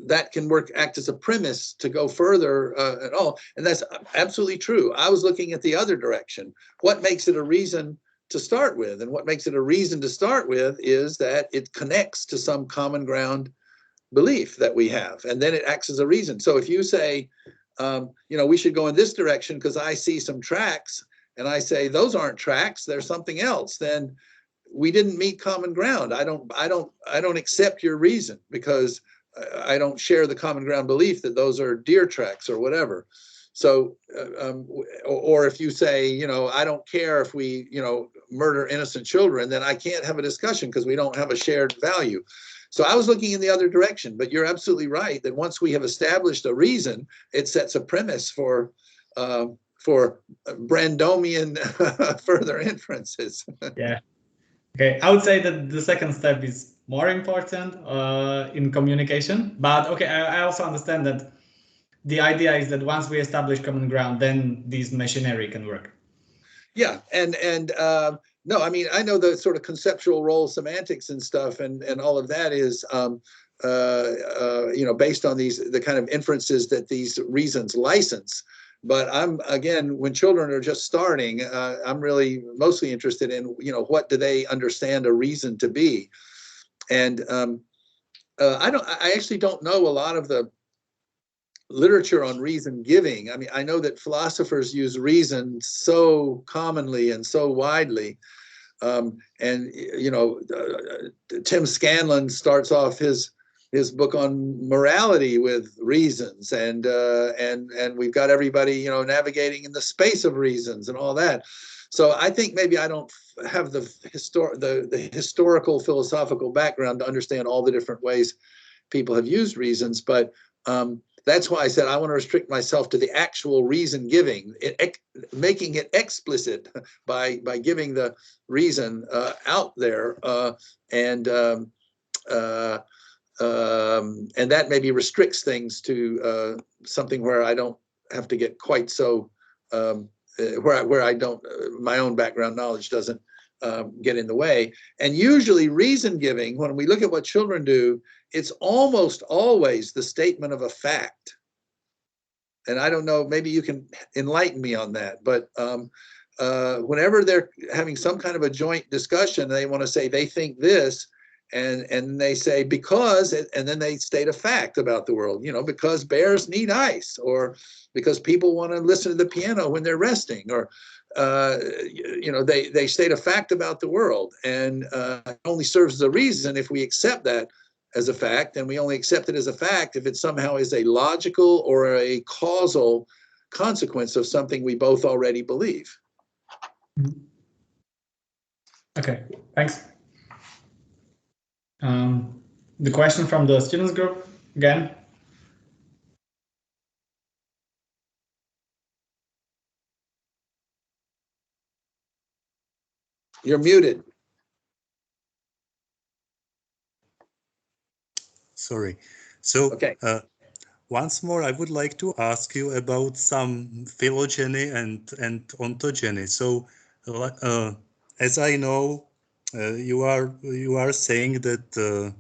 that can act as a premise to go further at all. And that's absolutely true. I was looking at the other direction. What makes it a reason to start with? And what makes it a reason to start with is that it connects to some common ground belief that we have. And then it acts as a reason. So if you say, we should go in this direction because I see some tracks, and I say those aren't tracks, they're something else, then we didn't meet common ground. I don't accept your reason because I don't share the common ground belief that those are deer tracks or whatever. So, or if you say, I don't care if we, murder innocent children, then I can't have a discussion because we don't have a shared value. So I was looking in the other direction, but you're absolutely right that once we have established a reason, it sets a premise for Brandomian further inferences. Yeah. Okay. I would say that the second step is more important in communication, but okay, I also understand that the idea is that once we establish common ground, then this machinery can work. Yeah, and no, I mean, I know the sort of conceptual role semantics and stuff, and all of that is based on the kind of inferences that these reasons license. But again, when children are just starting, I'm really mostly interested in, what do they understand a reason to be? And I actually don't know a lot of the literature on reason giving. I mean, I know that philosophers use reason so commonly and so widely. Tim Scanlon starts off his book on morality with reasons, and we've got everybody navigating in the space of reasons and all that. So I think maybe I don't have the historical philosophical background to understand all the different ways people have used reasons, but that's why I said I want to restrict myself to the actual reason giving, making it explicit by giving the reason out there, and that maybe restricts things to something where I don't have to get quite so where I don't, my own background knowledge doesn't get in the way. And usually reason giving, when we look at what children do, it's almost always the statement of a fact. And I don't know, maybe you can enlighten me on that, but whenever they're having some kind of a joint discussion, they want to say they think this, and they say because, and then they state a fact about the world, because bears need ice, or because people want to listen to the piano when they're resting, or they state a fact about the world, and it only serves as a reason if we accept that as a fact, and we only accept it as a fact if it somehow is a logical or a causal consequence of something we both already believe. Okay, thanks. The question from the students group again. You're muted. Sorry. So Okay. once more, I would like to ask you about some phylogeny and ontogeny. So, as I know, you are saying that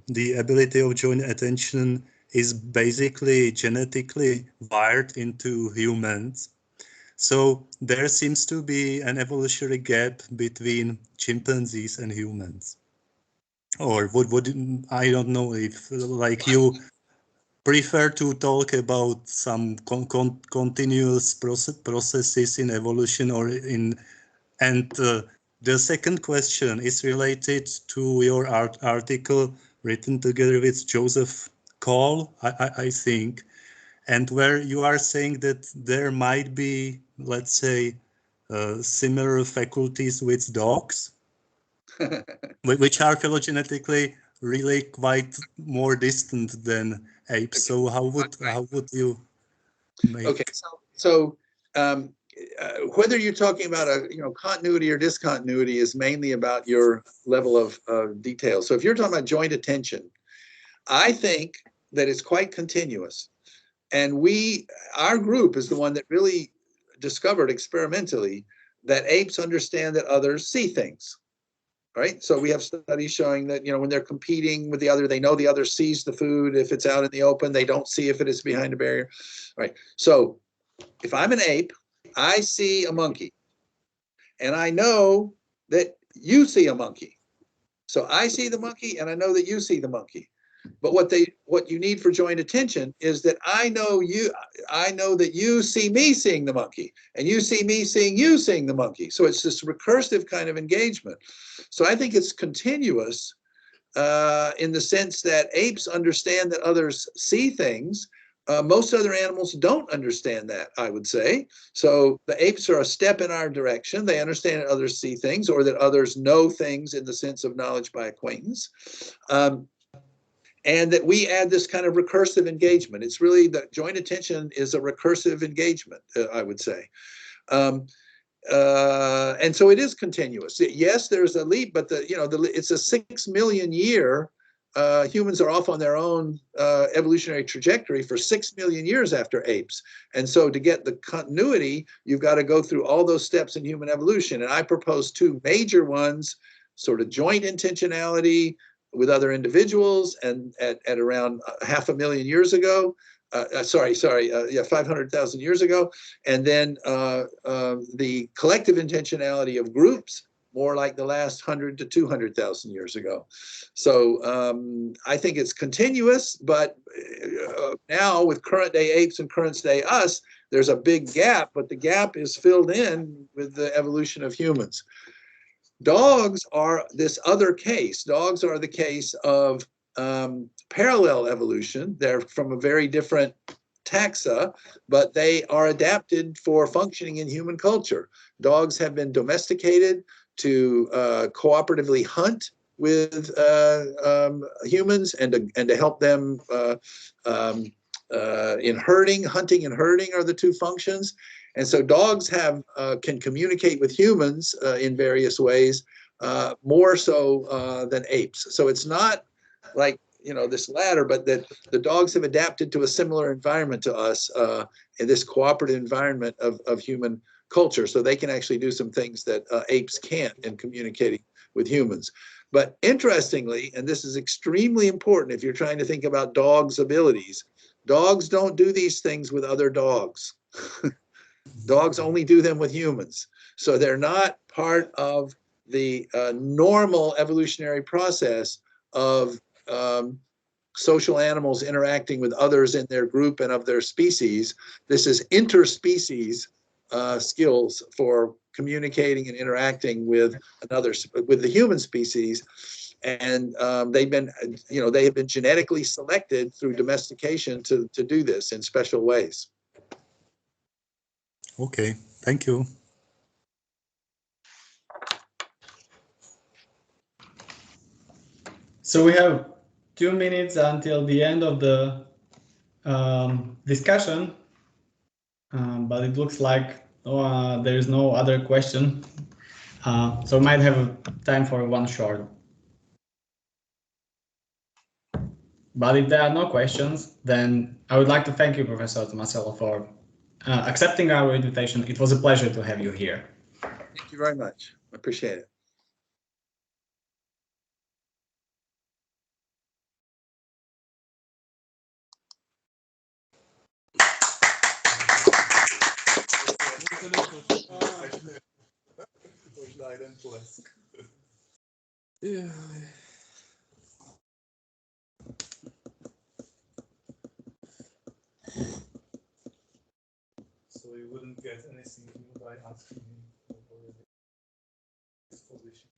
the ability of joint attention is basically genetically wired into humans. So there seems to be an evolutionary gap between chimpanzees and humans. Or would I don't know if like you prefer to talk about some continuous processes in evolution or in, and the second question is related to your article written together with Joseph Cole, I think, and where you are saying that there might be, let's say, similar faculties with dogs, which are phylogenetically really quite more distant than apes. So how would you make? Okay, so whether you're talking about a continuity or discontinuity is mainly about your level of detail. So if you're talking about joint attention, I think that it's quite continuous, and our group is the one that really discovered experimentally that apes understand that others see things. Right. So we have studies showing that, when they're competing with the other, they know the other sees the food. If it's out in the open, they don't see if it is behind a barrier. Right. So if I'm an ape, I see a monkey and I know that you see a monkey. So I see the monkey and I know that you see the monkey. But what you need for joint attention is that I know that you see me seeing the monkey and you see me seeing you seeing the monkey. So it's this recursive kind of engagement. So I think it's continuous in the sense that apes understand that others see things. Most other animals don't understand that, I would say. So the apes are a step in our direction. They understand that others see things, or that others know things in the sense of knowledge by acquaintance. And that we add this kind of recursive engagement. It's really that joint attention is a recursive engagement, I would say. And so it is continuous. Yes, there's a leap, but it's a 6 million year. Humans are off on their own evolutionary trajectory for 6 million years after apes. And so to get the continuity, you've got to go through all those steps in human evolution. And I propose two major ones, sort of joint intentionality with other individuals, and at around 500,000 years ago, 500,000 years ago, and then the collective intentionality of groups, more like the last 100 to 200,000 years ago. So I think it's continuous, but now with current day apes and current day us, there's a big gap, but the gap is filled in with the evolution of humans. Dogs are this other case. Dogs are the case of parallel evolution. They're from a very different taxa, but they are adapted for functioning in human culture. Dogs have been domesticated to cooperatively hunt with humans and to help them in herding. Hunting and herding are the two functions. And so dogs can communicate with humans in various ways, more so than apes. So it's not like, this latter, but that the dogs have adapted to a similar environment to us, in this cooperative environment of human culture. So they can actually do some things that apes can't in communicating with humans. But interestingly, and this is extremely important if you're trying to think about dogs' abilities, dogs don't do these things with other dogs. Dogs only do them with humans. So they're not part of the normal evolutionary process of social animals interacting with others in their group and of their species. This is interspecies skills for communicating and interacting with the human species. And they have been genetically selected through domestication to do this in special ways. Okay, thank you. So we have 2 minutes until the end of the discussion, but it looks like there is no other question. So we might have time for one short. But if there are no questions, then I would like to thank you, Professor Tomasello, for accepting our invitation. It was a pleasure to have you here. Thank you very much. I appreciate it. So you wouldn't get anything by asking him for his position.